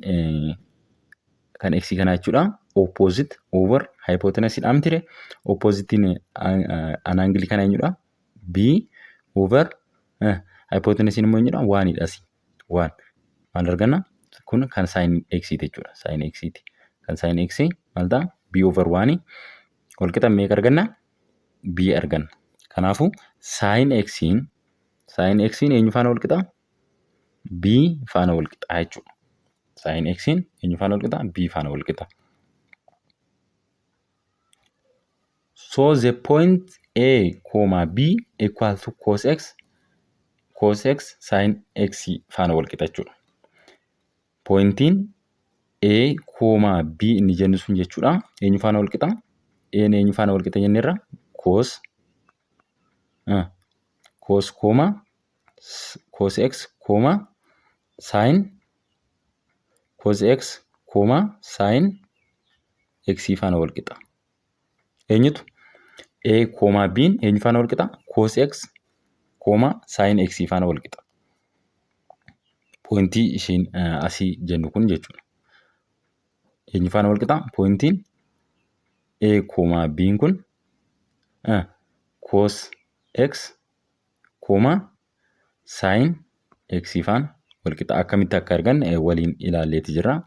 kan x kana jechuudha opposite over hypotenuse dhaan tire oppositiin aangilii kana eenyudha? B over hypotenusiin immoo eenyudha? 1 dha asi. 1 maal arganna? Kun kan sin x jechuudha. Sin x kan sin x maal ta'a? B over 1 wal qixa meeqa arganna? B arganna. Kanaafuu sin x eenyu faana wal qixa? B faana wal qixa jechuudha. Sin x eenyu faana wal qixa? B faana wal qixa. So the point A, B equal to cos x sin x faana wal qixa jechuudha. Pointiin A, B inni jennu sun jechuudha. Eenyu faana wal qixa? A eenyu faana wal qixa jenneerra? Cos x, sin x faana wal qixa. Eenyutu? A, B eenyu faana wal qixa? Cos x, sin x faana wal qixa. Pointii ishiin asii jennu kun jechuudha. Eenyu faana wal qixa? Pointiin A, B kun cos x, sin x faana wal qixa. Akkamitti akka arganne waliin ilaalleeti jirra.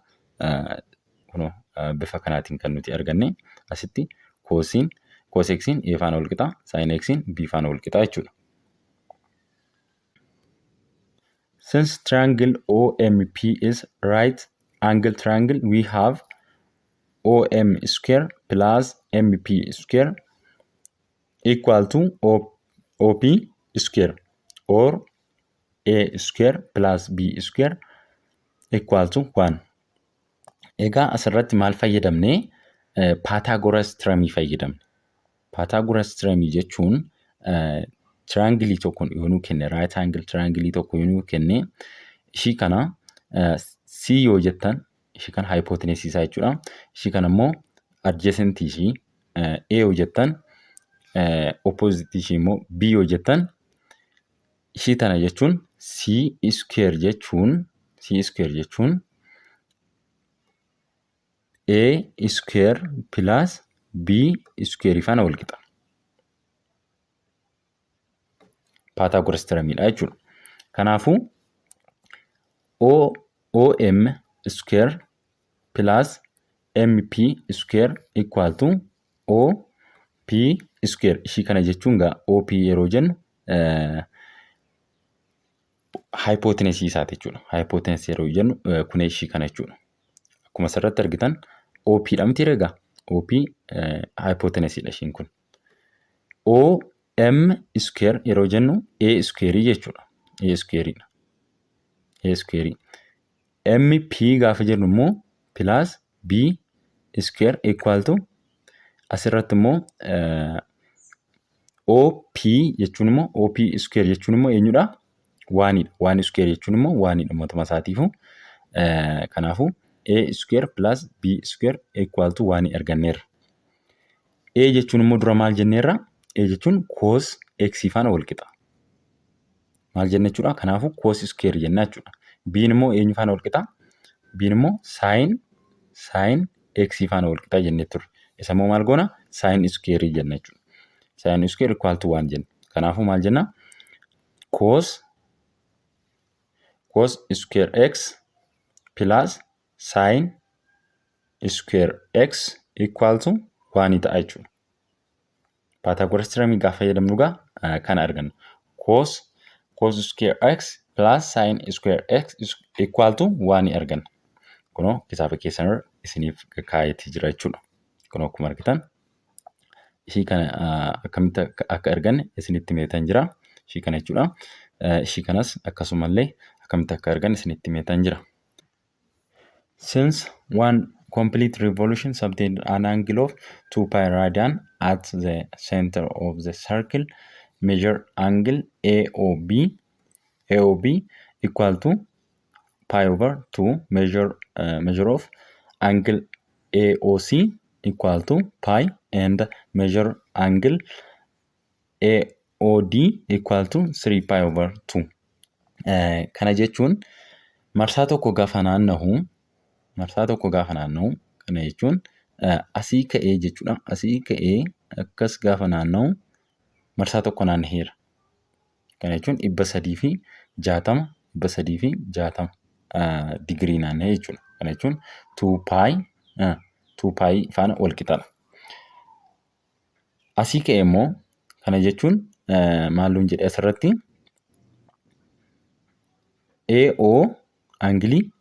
Bifa kanaatiin kan nuti arganne asitti cos x A faana wal qixa, sin x B faana wal qixa jechuudha. Since triangle OMP is right angle triangle, we have OM square plus MP square equal to OP square or A square plus B square equal to 1. Egaa asirratti maal fayyadamne? Pythagoras theorem fayyadamne. Pythagoras theorem jechuun triangle tokko yoo nu kenne right angle triangle tokko yoo nu kenne ishii kana C yoo jettan ishii kana hypotenuse isaa jechuudha. Ishii kana immoo adjacent ishii A yoo jettan opposite ishii immoo B yoo jettan ishii tana jechuun C square jechuun A square plus B square faana wal qixa. Pythagoras theorem dha jechuudha. Kanaafuu OM square plus MP square equal to OP square. Ishii kana jechuun gaa OP yeroo jennu hypotenuse isaati jechuudha. Hypotenuse yeroo jennu kun ishii kana jechuudha. Akkuma asirratti argitan OP dha miti egaa. OP hypotenuse dha ishiin kun. OM square yeroo jennu A square jechuudha. A square dha. A square. MP gaafa jennu immoo plus B square equal to asirratti immoo OP jechuun immoo OP square jechuun immoo eenyudha? 1 dha. 1 square jechuun immoo 1 dha matuma isaatiifu. Kanaafuu A square plus B square equal to 1 arganneerra. A jechuun immoo dura maal jenneerra? A jechuun cos x faana wal qixa. Maal jenne jechuudha? Kanaafuu cos square jenna jechuudha. B immoo eenyu faana wal qixa? B immoo sin x faana wal qixaa jennee turre. Isa immoo maal goona? Sin square jenna jechuudha. Sin square equal to 1 jenna. Kanaafuu maal jenna? Cos square x plus sin square x equal to 1 ta'a jechuudha. Pythagoras theorem gaafa fayyadamnu egaa kana arganna. Cos square x plus sin square x equal to 1 arganna. Kunoo kitaaba keessanirra isiniif kaa'eetii jira jechuudha. Kunoo akkuma argitan ishii kana akkamitti akka arganne isinitti himeetan jira. Ishii kana jechuudha. Ishii kanas akkasumallee akkamitti akka arganne isinitti himeetan jira. Since one complete revolution subtends an angle of 2 pi radian at the center of the circle, measure angle AOB equal to pi over 2 measure of angle AOC equal to pi and measure angle AOD equal to 3 pi over 2. Kana jechuun marsaa tokko gaafa naannahu kana jechuun asii ka'ee jechuudha. Asii ka'ee akkas gaafa naannahu marsaa tokko naannaheera. Kana jechuun 360 digirii naanna'ee jechuudha. Kana jechuun 2 pi faana wal qixaadha. Asii ka'ee immoo kana jechuun maalluun jedhee asirratti angilii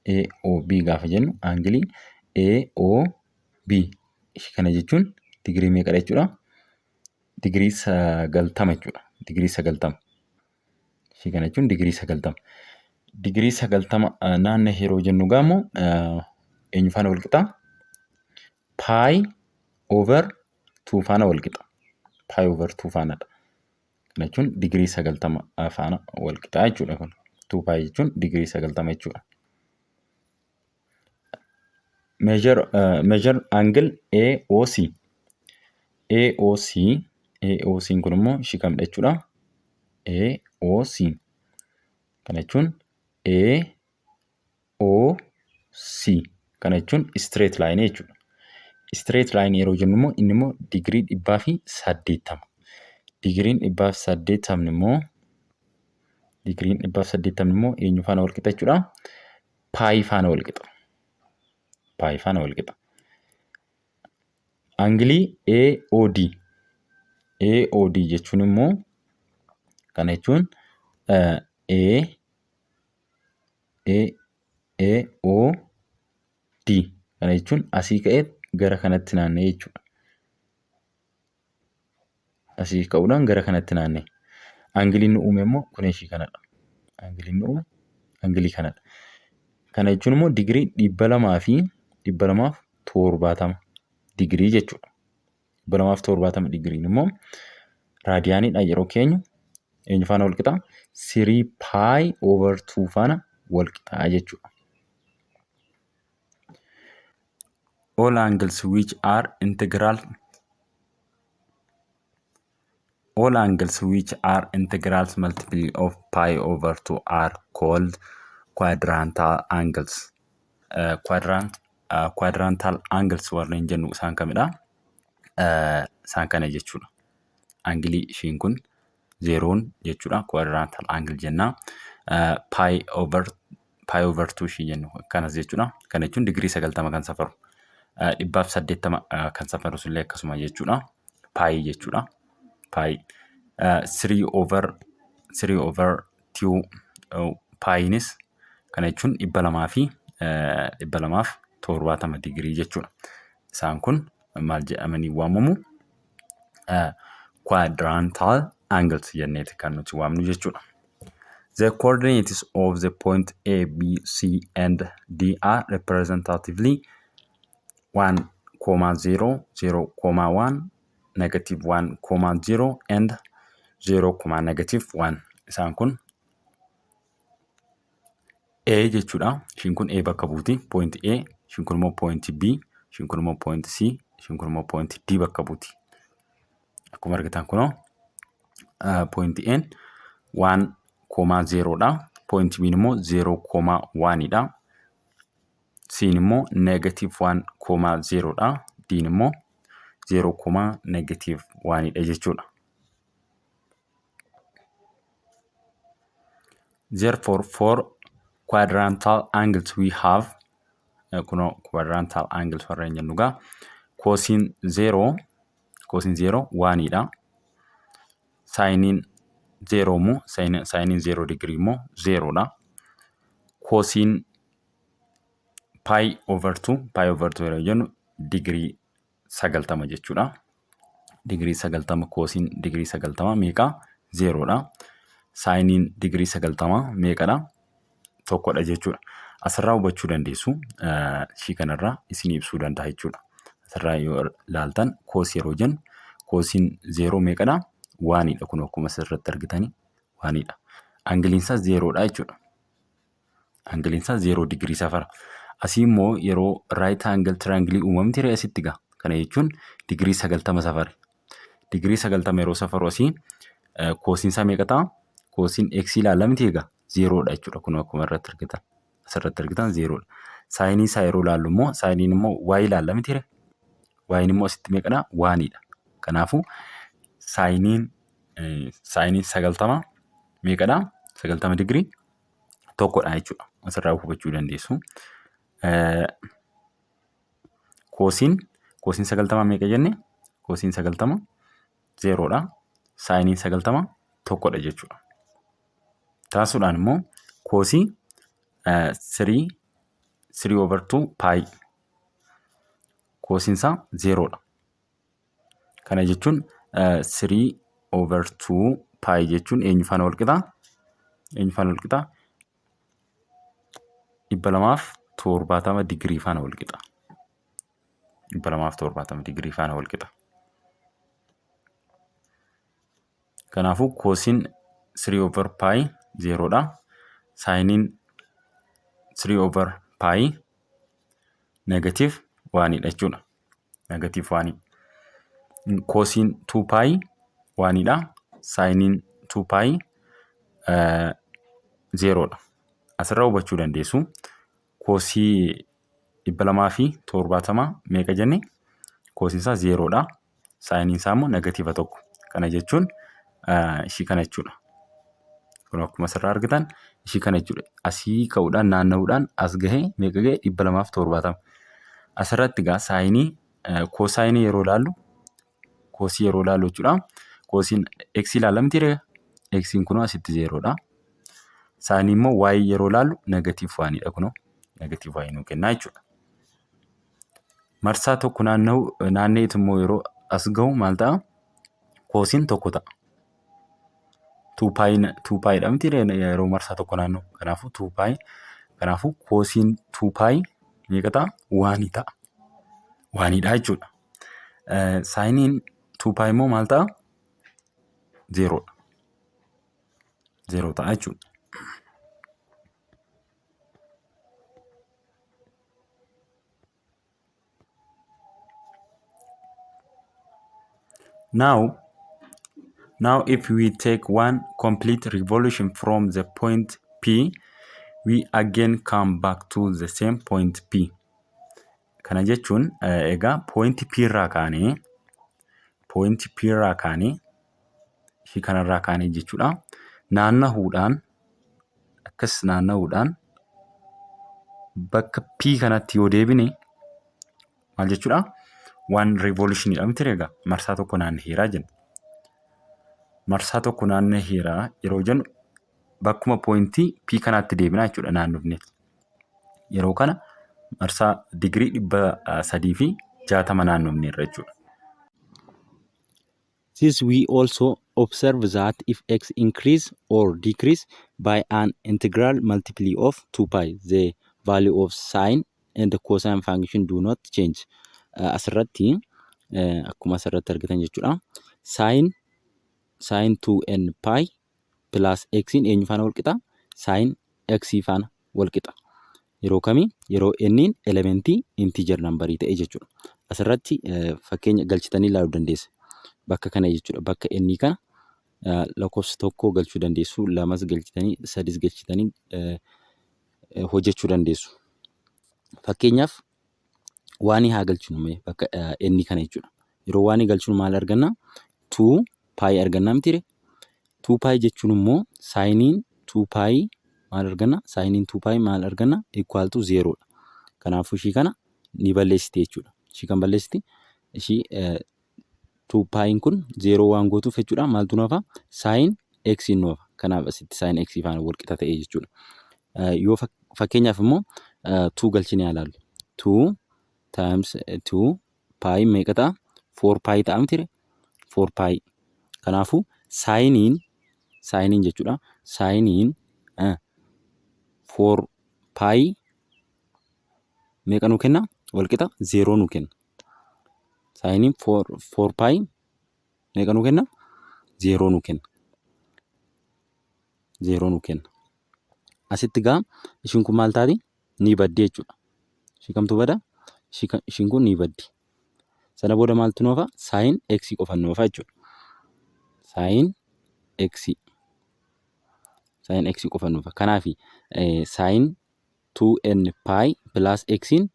AOB gaafa jennu angilii AOB kana jechuun digirii meeqadha jechuudha? Digirii 90 jechuudha. Digirii 90. Ishii kana jechuun digirii 90. Digirii 90 naanna'e yeroo jennu gaamo eenyu faana wal qixaa? Pi over 2 faana wal qixa. Pi over 2 faanadha. Kana jechuun digirii 90 faana wal qixaa jechuudha kun. 2 pi jechuun digirii 90 jechuudha. Measure angle AOC. AOC kun immoo ishii kamidha jechuudha? AOC. Kana jechuun AOC. Kana jechuun straight line jechuudha. Straight line yeroo jennu immoo inni immoo digirii 180. Digiriin 180 immoo eenyu faana wal qixa jechuudha? Pi faana wal qixa. Pi faana wal qixa. Angilii AOD jechuun immoo kana jechuun AOD kana jechuun asii ka'ee gara kanatti naanna'e jechuudha. Asii ka'uudhaan gara kanatti naanna'e. Angiliin nu uume immoo kun ishii kanadha. Angiliin nu uume angilii kanadha. Kana jechuun immoo digirii 270 digirii jechuudha. 270 digiriin immoo raadiyaaniidha yeroo keenyu eenyu faana wal qixaa? 3 pi over 2 faana wal qixaa jechuudha. All angles which are integrals multiple of pi over 2 are called quadrantal angles. Quadrantal angles warreen jennu isaan kamidha? Isaan kana jechuudha. Angilii ishiin kun 0 jechuudha. Quadrantal angle jenna. Pi over 2 ishii jennu kanas jechuudha. Kana jechuun digirii 90 kan safaru. 180 kan safaru sullee akkasuma jechuudha. Pi jechuudha. Pi 3 over 2 piinis kana jechuun 270 digirii jechuudha. Isaan kun maal jedhamanii waamamu? Quadrantal angles jenneeti kan nuti waamnu jechuudha. The coordinates of the point A, B, C and D are representatively 1, 0, 0, 1, -1, 0 and 0, -1. Isaan kun A jechuudha. Ishiin kun A bakka buuti. Point A. Ishiin kun immoo point B. Ishiin kun immoo point C. Ishiin kun immoo point D bakka buuti. Akkuma argitan kunoo point N 1, 0 dha. point B immoo 0,1 dha. C immoo -1,0 dha. D immoo 0,1 dha jechuudha. Therefore, for quadrantal angles we have quadrantal angles warra jennu egaa cosine 0 1 dha. Siniin 0 immoo siniin 0 degree immoo 0 dha. Cosine pi over 2 yeroo jennu degree 90 jechuudha. Degree 90 cosine degree 90 meeqa 0 dha. Siniin degree 90 meeqadha? Tokkodha jechuudha. Asirraa hubachuu dandeessu. Ishii kanarraa isin ibsuu danda'a jechuudha. Asirraa yoo ilaaltan cos yeroo jennu cosine 0 meeqadha? 1 dha. Kun akkuma asirratti argitanii 1 dha. Angiliin isaa 0 dha jechuudha. Angiliin isaa 0 degree safara. Asii immoo yeroo right angle triangle uumamti ree asitti gaa. Kana jechuun degree 90 safare. Degree 90 yeroo safaru asii cosine isaa meeqa ta'a? Cosine x ilaalamti egaa 0 dha jechuudha. Kun akkuma irratti argitan. Asirratti argitan 0 dha. Saayinii isaa yeroo ilaallu immoo saayiniin immoo y ilaalamti ree. Y'in immoo asitti meeqadha? 1 dha. Kanaafuu saayiniin 90 meeqadha? 90 degree tokkodha jechuudha. Asirraa hubachuu dandeessu. Cosine 90 meeqa jenne? Cosine 90 0 dha. Saayiniin 90 tokkodha jechuudha. Taasisuudhaan immoo cosine 3 over 2 pi. Cosine isaa 0 dha. Kana jechuun 3 over 2 pi jechuun eenyu faana wal qixa? Eenyu faana wal qixa? 270 degree faana wal qixa. 270 degree faana wal qixa. Kanaafuu cosine 3 over pi 0 dha. Saayiniin 3 over pi negative 1 dha jechuudha. Negative 1. Cosine 2 pi 1 dha. Saayiniin 2 pi 0 dha. Asirraa hubachuu dandeessu. Cosine 270 meeqa jenne? Cosine isaa 0 dha. Saayiniin isaa immoo negative 1. Kana jechuun ishii kana jechuudha. Kun akkuma asirraa argitan ishii kana jechuudha. Asii ka'uudhaan naanna'uudhaan as gahee meeqa gahee? 270. Asirratti egaa saayinii cosine yeroo ilaallu cosine yeroo ilaallu jechuudha. Cosine x ilaalamti ree. X'n kun asitti 0 dha. Saayinii immoo y yeroo ilaallu negative 1 dha kunoo. Negative y nuu kennaa jechuudha. Marsaa tokko naanna'eetu immoo yeroo as gahu maal ta'a? Cosine tokko ta'a. 2 pi dha miti yeroo marsaa tokko naanna'u. Kanaafuu 2 pi. Kanaafuu cosine 2 pi meeqa ta'a? 1 ta'a. 1 dha jechuudha. Saayiniin 2 pi immoo maal ta'a? 0 dha. 0 ta'a jechuudha. Now if we take one complete revolution from the point P, we again come back to the same point P. Kana jechuun egaa point P irraa kaanee ishii kanarraa kaanee jechuudha. Naanna'uudhaan akkas naanna'uudhaan bakka P kanatti yoo deebine maal jechuudha? One revolution dha miti egaa marsaa tokko naanna'eeraa jenna. Marsaa tokko naanna'eeraa yeroo jennu bakkuma pointii P kanaatti deebinaa jechuudha naannofne. Yeroo kana marsaa digirii 360 naannofneerra jechuudha. This we also observe that if x increase or decrease by an integral multiply of 2 pi, the value of sine and the cosine function do not change. Asirratti akkuma asirratti argitan jechuudha. Sine 2n pi plus x'n eenyu faana wal qixa? Sine x faana wal qixa. Yeroo kamii? Yeroo n'n elementii integer numberii ta'e jechuudha. Asirratti fakkeenya galchitanii ilaaluu dandeessa. Bakka kana jechuudha. Bakka n kana lakkoofsa tokko galchuu dandeessu, lamas galchitanii, sadis galchitanii hojjechuu dandeessu. Fakkeenyaaf waan haa galchinu bakka inni kana jechuudha. Yeroo waan galchinu maal arganna? 2 paayii arganna mitiire? 2 paayii jechuun immoo saayiniin 2 paayii maal arganna? Saayiniin 2 paayii maal arganna? Equal to 0 dha. Kanaafuu ishii kana ni balleessite jechuudha. Ishii kan balleessite ishii 2 paayiin kun 0 waan gootuuf jechuudha. Maaltu nuufa? Saayin x nuufa. Kanaaf asitti saayin x faana wal qixa ta'e jechuudha. Yoo fakkeenyaaf immoo 2 galchinee ilaallu. 2 times 2 paayii meeqa ta'a? 4 paayii ta'a mitiire? 4 paayii. Kanaafuu saayiniin jechuudha. Saayiniin 4 paayii meeqa nuu kenna? Wal qixa 0 nuu kenna. Saayiniin 4 paayii meeqa nuu kenna? 0 nuu kenna. 0 nuu kenna. Asitti gaa ishiin kun maal taati? Ni baddi jechuudha. Ishii kamtu bada? Ishiin kun ni baddi. Sana booda maaltu nuufa? Saayin x qofa nuufa jechuudha. Saayin x. Saayin x qofa nuufa. Kanaaf saayin 2n paayii plus x'n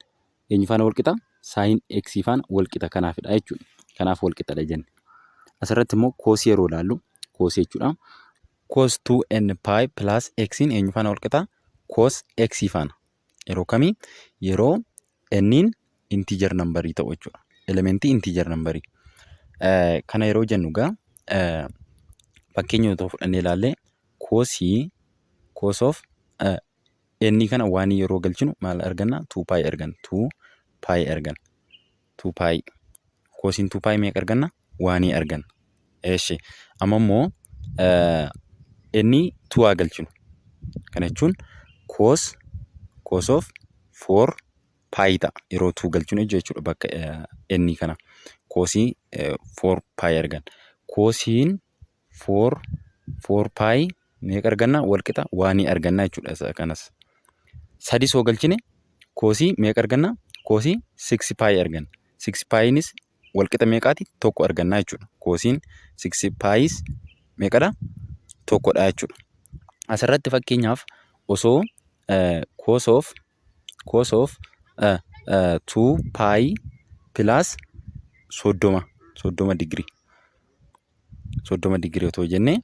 eenyu faana wal qixa? Saayin x faana wal qixa kanaafidha jechuudha. Kanaaf wal qixadha jenne. Asirratti immoo koosii yeroo ilaallu, koosii jechuudha. Cos 2n paayii plus x'n eenyu faana wal qixa? Cos x faana. Yeroo kamii? Yeroo n'n integer nambarii ta'u jechuudha. Elementii integer nambarii. Kana yeroo jennu gaa fakkeenya yoo fudhannee ilaalle cos of n kana waan yeroo galchinu maal arganna? 2 paayii arganna. 2 paayii arganna. 2 paayii. Cosiin 2 paayii meeqa arganna? Waanii arganna. Eeshi. Amma immoo n 2 haa galchinu. Kana jechuun cos of 4 paayii ta'a. Yeroo 2 galchinu jechuudha bakka n kana. Kosii 4 paayii arganna. Kosiin 4 paayii meeqa arganna? Wal qixa waanii arganna jechuudha kanas. Sadis yoo galchine kosii meeqa arganna? Kosii 6 paayii arganna. 6 paayiinis wal qixa meeqaati? Tokko arganna jechuudha. Kosiin 6 paayiis meeqadha? Tokkodha jechuudha. Asirratti fakkeenyaaf osoo cos of 2 paayii plus 30 digirii. 30 digirii otoo jennee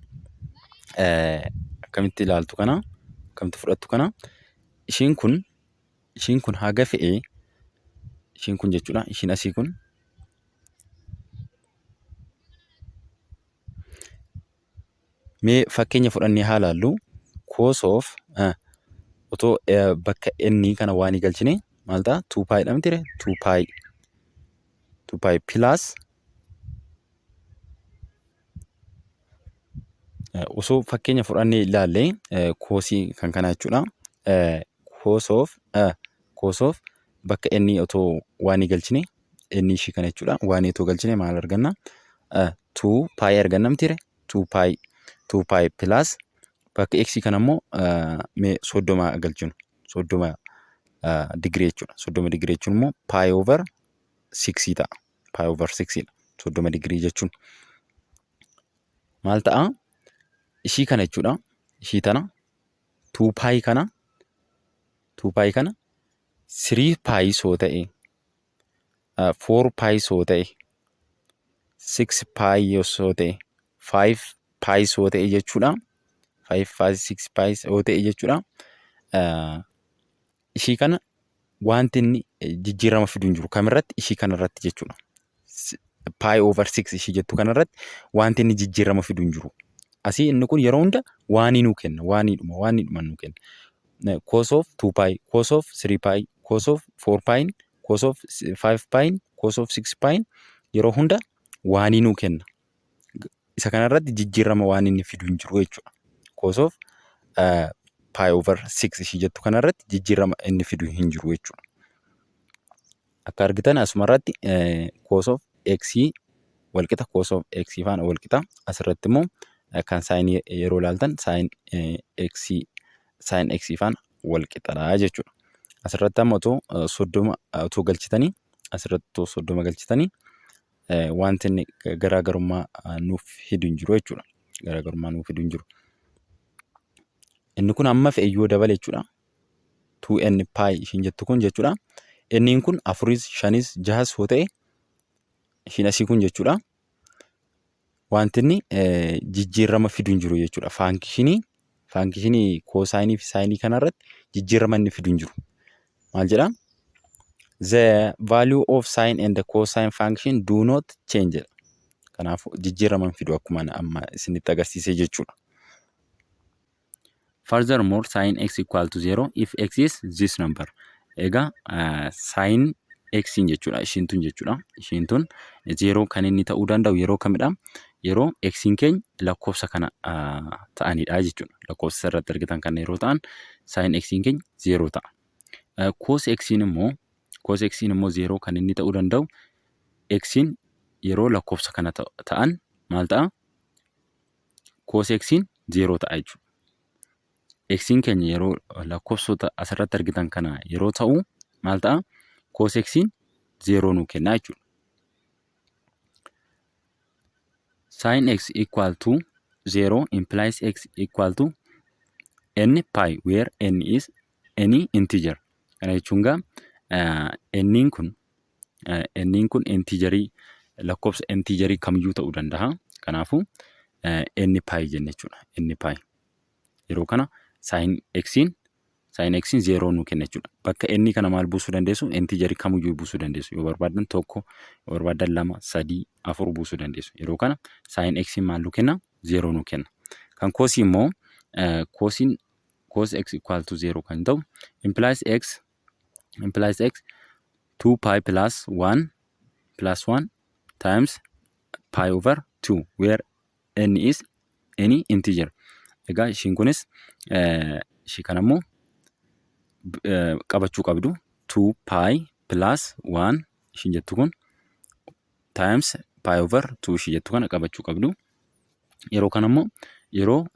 akkamitti ilaaltu kana? Akkamitti fudhattu kana? Ishiin kun haga fe'ee ishiin kun jechuudha. Ishiin asii kun mee fakkeenya fudhannee haa ilaallu. Cos of otoo bakka n kana waan galchine maal ta'a? 2 paayii dha mitiire? 2 paayii. 2 paayii plus osoo fakkeenya fudhannee ilaalle kosii kan kana jechuudha. Cos of bakka n otoo waan galchine n ishii kana jechuudha. Waan otoo galchine maal arganna? 2 paayii arganna mitiire? 2 paayii. 2 paayii plus bakka x kana immoo mee 30 galchinu. 30 digirii jechuudha. 30 digirii jechuun immoo paayii over 6 ta'a. Paayii over 6 dha. 30 digirii jechuun maal ta'a? Ishii kana jechuudha. Ishii tana 2 paayii kana 3 paayii soo ta'e 4 paayii soo ta'e 6 paayii soo ta'e 5 paayii soo ta'e jechuudha. 6 paayii soo ta'e jechuudha. Ishii kana wanti inni jijjiirama fiduu hin jiru. Kamirratti? Ishii kanarratti jechuudha. Paayii over 6 ishii jettu kanarratti wanti inni jijjiirama fiduu hin jiru. Asii inni kun yeroo hunda waanii nuu kenna. Waaniidhuma nuu kenna. Cos of 2 paayii, cos of 3 paayii, cos of 4 paayiin, cos of 5 paayiin, cos of 6 paayiin yeroo hunda waanii nuu kenna. Isa kanarratti jijjiirama waan inni fiduu hin jiru jechuudha. Cos of paayii over 6 ishii jettu kanarratti jijjiirama inni fiduu hin jiru jechuudha. Akka argitan asumarratti cos of x wal qixa cos of x faana wal qixa. Asirratti immoo kan saayinii yeroo ilaaltan saayin x faana wal qixadha jechuudha. Asirratti amma otoo 30 galchitanii asirratti otoo 30 galchitanii wanti inni garaagarummaa nuuf fidu hin jiru jechuudha. garaagarummaa nuu fiduu hin jiru. Inni kun amma fe'e yoo dabale jechuudha. 2n pi ishiin jettu kun jechuudha. Inni kun 4, 5, 6 yoo ta'e ishiin asii kun jechuudha. Wanti inni jijjiirama fiduu hin jiru jechuudha. Faankishinii koosaayinii fi saayinii kanarratti jijjiirama inni fiduu hin jiru. Maal jedhaa? The value of sine and the cosine function do not change. Kanaafuu jijjiirama fidu akkuma amma isinitti agarsiisee jechuudha. Furthermore, sin x equal to 0 if x is this number. Egaa sin x jechuudha. Ishiin tun jechuudha. Ishiin tun 0 kan inni ta'uu danda'u yeroo kamidha? Yeroo x keenya lakkoofsa kana ta'anidha jechuudha. Lakkoofsa irratti argitan kan yeroo ta'an sin x keenya 0 ta'a. Cos x immoo 0 kan inni ta'uu danda'u x yeroo lakkoofsa kana ta'an maal ta'a? Cos x 0 ta'a jechuudha. X keenya yeroo lakkoofsota asirratti argitan kana yeroo ta'u maal ta'a? Cos x 0 nuu kenna jechuudha. Sin x equal to 0 implies x equal to n pi where n is any integer. Kana jechuun gaa n kun integerii lakkoofsa integerii kamiyyuu ta'uu danda'a. Kanaafuu n pi jenne jechuudha. N pi yeroo kana sin x 0 nuu kenna jechuudha. Bakka n kana maal buusuu dandeessu? Integerii kamiyyuu buusuu dandeessu. Yoo barbaadan 1, yoo barbaadan 2, 3, 4 buusuu dandeessu. Yeroo kana sin x maal nuu kenna? 0 nuu kenna. Kan cosii immoo cos x equal to 0 kan ta'u implies x 2 pi plus 1 times pi over 2 where n is any integer. Egaa ishiin kunis ishii kana immoo qabachuu qabdu 2 pi plus 1 ishiin jettu kun times pi over 2 ishii jettu kana qabachuu qabdu. Yeroo kana immoo yeroo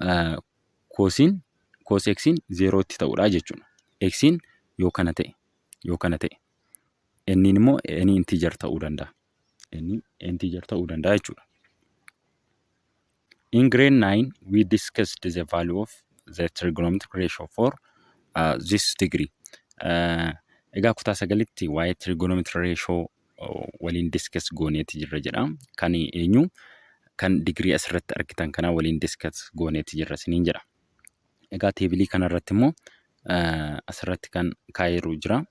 cos x 0 tti ta'uudha jechuudha. X yoo kana ta'e n immoo any integer ta'uu danda'a. Jechuudha. In grade 9 we discussed the value of the trigonometric ratio for this degree. Egaa kutaa 9tti waa'ee trigonometric ratio waliin discuss gooneeti jirra jedha. Kan eenyu kan degree asirratti argitan kana waliin discuss gooneeti jirra siniin jedha. Egaa teebilii kanarratti immoo asirratti kan kaa'eeru jira.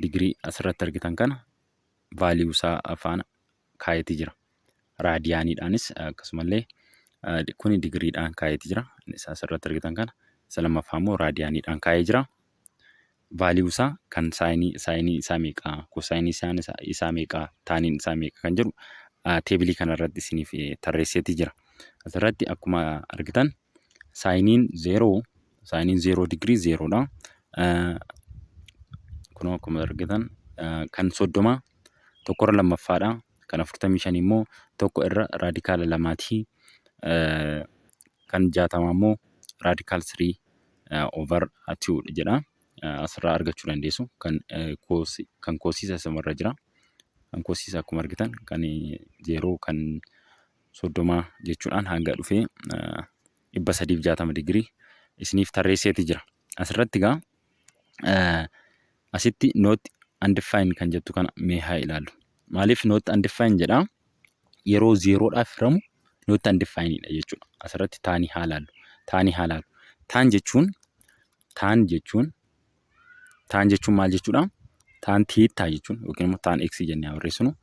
Degree asirratti argitan kana value isaa afaan kaa'eeti jira. Raadiyaaniidhaanis akkasumallee kuni digriidhaan kaa'eeti jira. Isa asirratti argitan kana isa lammaffaa immoo raadiyaaniidhaan kaa'ee jira. Value isaa kan saayinii isaa meeqa, kosaayinii isaa meeqa, taaniin isaa meeqa kan jedhu teebilii kanarratti isiniif tarreesseeti jira. Asirratti akkuma argitan saayiniin 0 digrii 0dha. Kunoo akkuma argitan kan 30 tokkorra lammaffaadha. Kan 45 immoo tokko irra raadikaala 2ti. Kan 60 immoo raadikaal 3 over 2 jedha. Asirraa argachuu dandeessu. Kan koosiisa isamarra jira. Kan koosiisa akkuma argitan kan 0 kan 30 jechuudhaan hanga dhufee 360 digrii isiniif tarreesseeti jira. Asirratti egaa asitti not undefined kan jettu kana mee haa ilaallu. Maaliif not undefined jedha? Yeroo 0dhaaf hiramu not undefined jechuudha. Asirratti taanii haa ilaallu. Taan jechuun maal jechuudha? Taan tiitaa jechuun yookiin immoo taan x jennee barreessinu.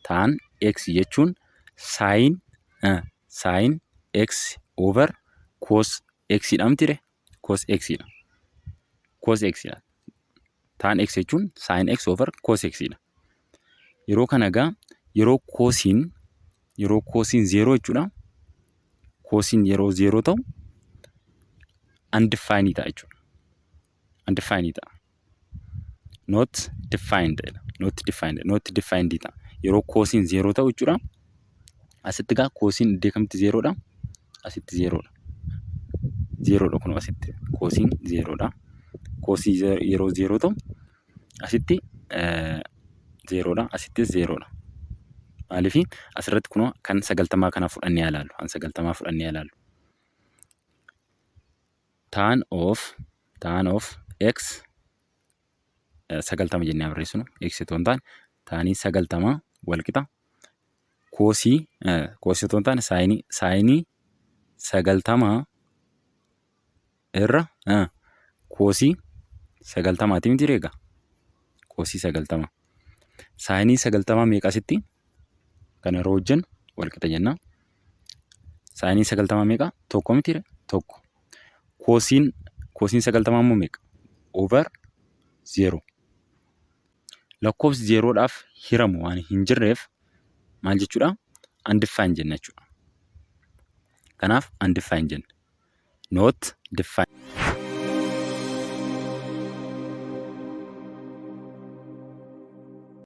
Taan x jechuun sin x over cos x dhamtire cos x dha. Taan x jechuun sin x over cos x dha. Yeroo kana egaa yeroo koosiin 0 jechuudha. Koosiin yeroo 0 ta'u undefined ta'a jechuudha. Undefined ta'a. Not defined ta'a. Yeroo koosiin 0 ta'u jechuudha. Asitti egaa koosiin iddoo kamitti 0dha? Asitti 0dha. 0dha kun asitti. Koosiin 0dha. Koosii yeroo 0 ta'u asitti 0dha. Asittis 0dha. Maaliif asirratti kunoo kan 90 kana fudhannee ilaallu. Kan 90 fudhannee ilaallu. Tan of x 90 jennee barreessinu. X otoo hin taane taanii 90 wal qixa koosii otoo hin taane saayinii 90 irra koosii 90 miti egaa. Koosii 90. Saayinii 90 meeqasitti? Kana yeroo hojjennu wal qixa jenna. Saayinii 90 meeqa? Tokko miti tokko. Koosiin 90 immoo meeqa? Over 0. Lakkoofsi zeeroodhaaf hiramu waan hin jirreef maal jechuudha? Undefined jenna jechuudha. Kanaaf undefined jenna. Not defined.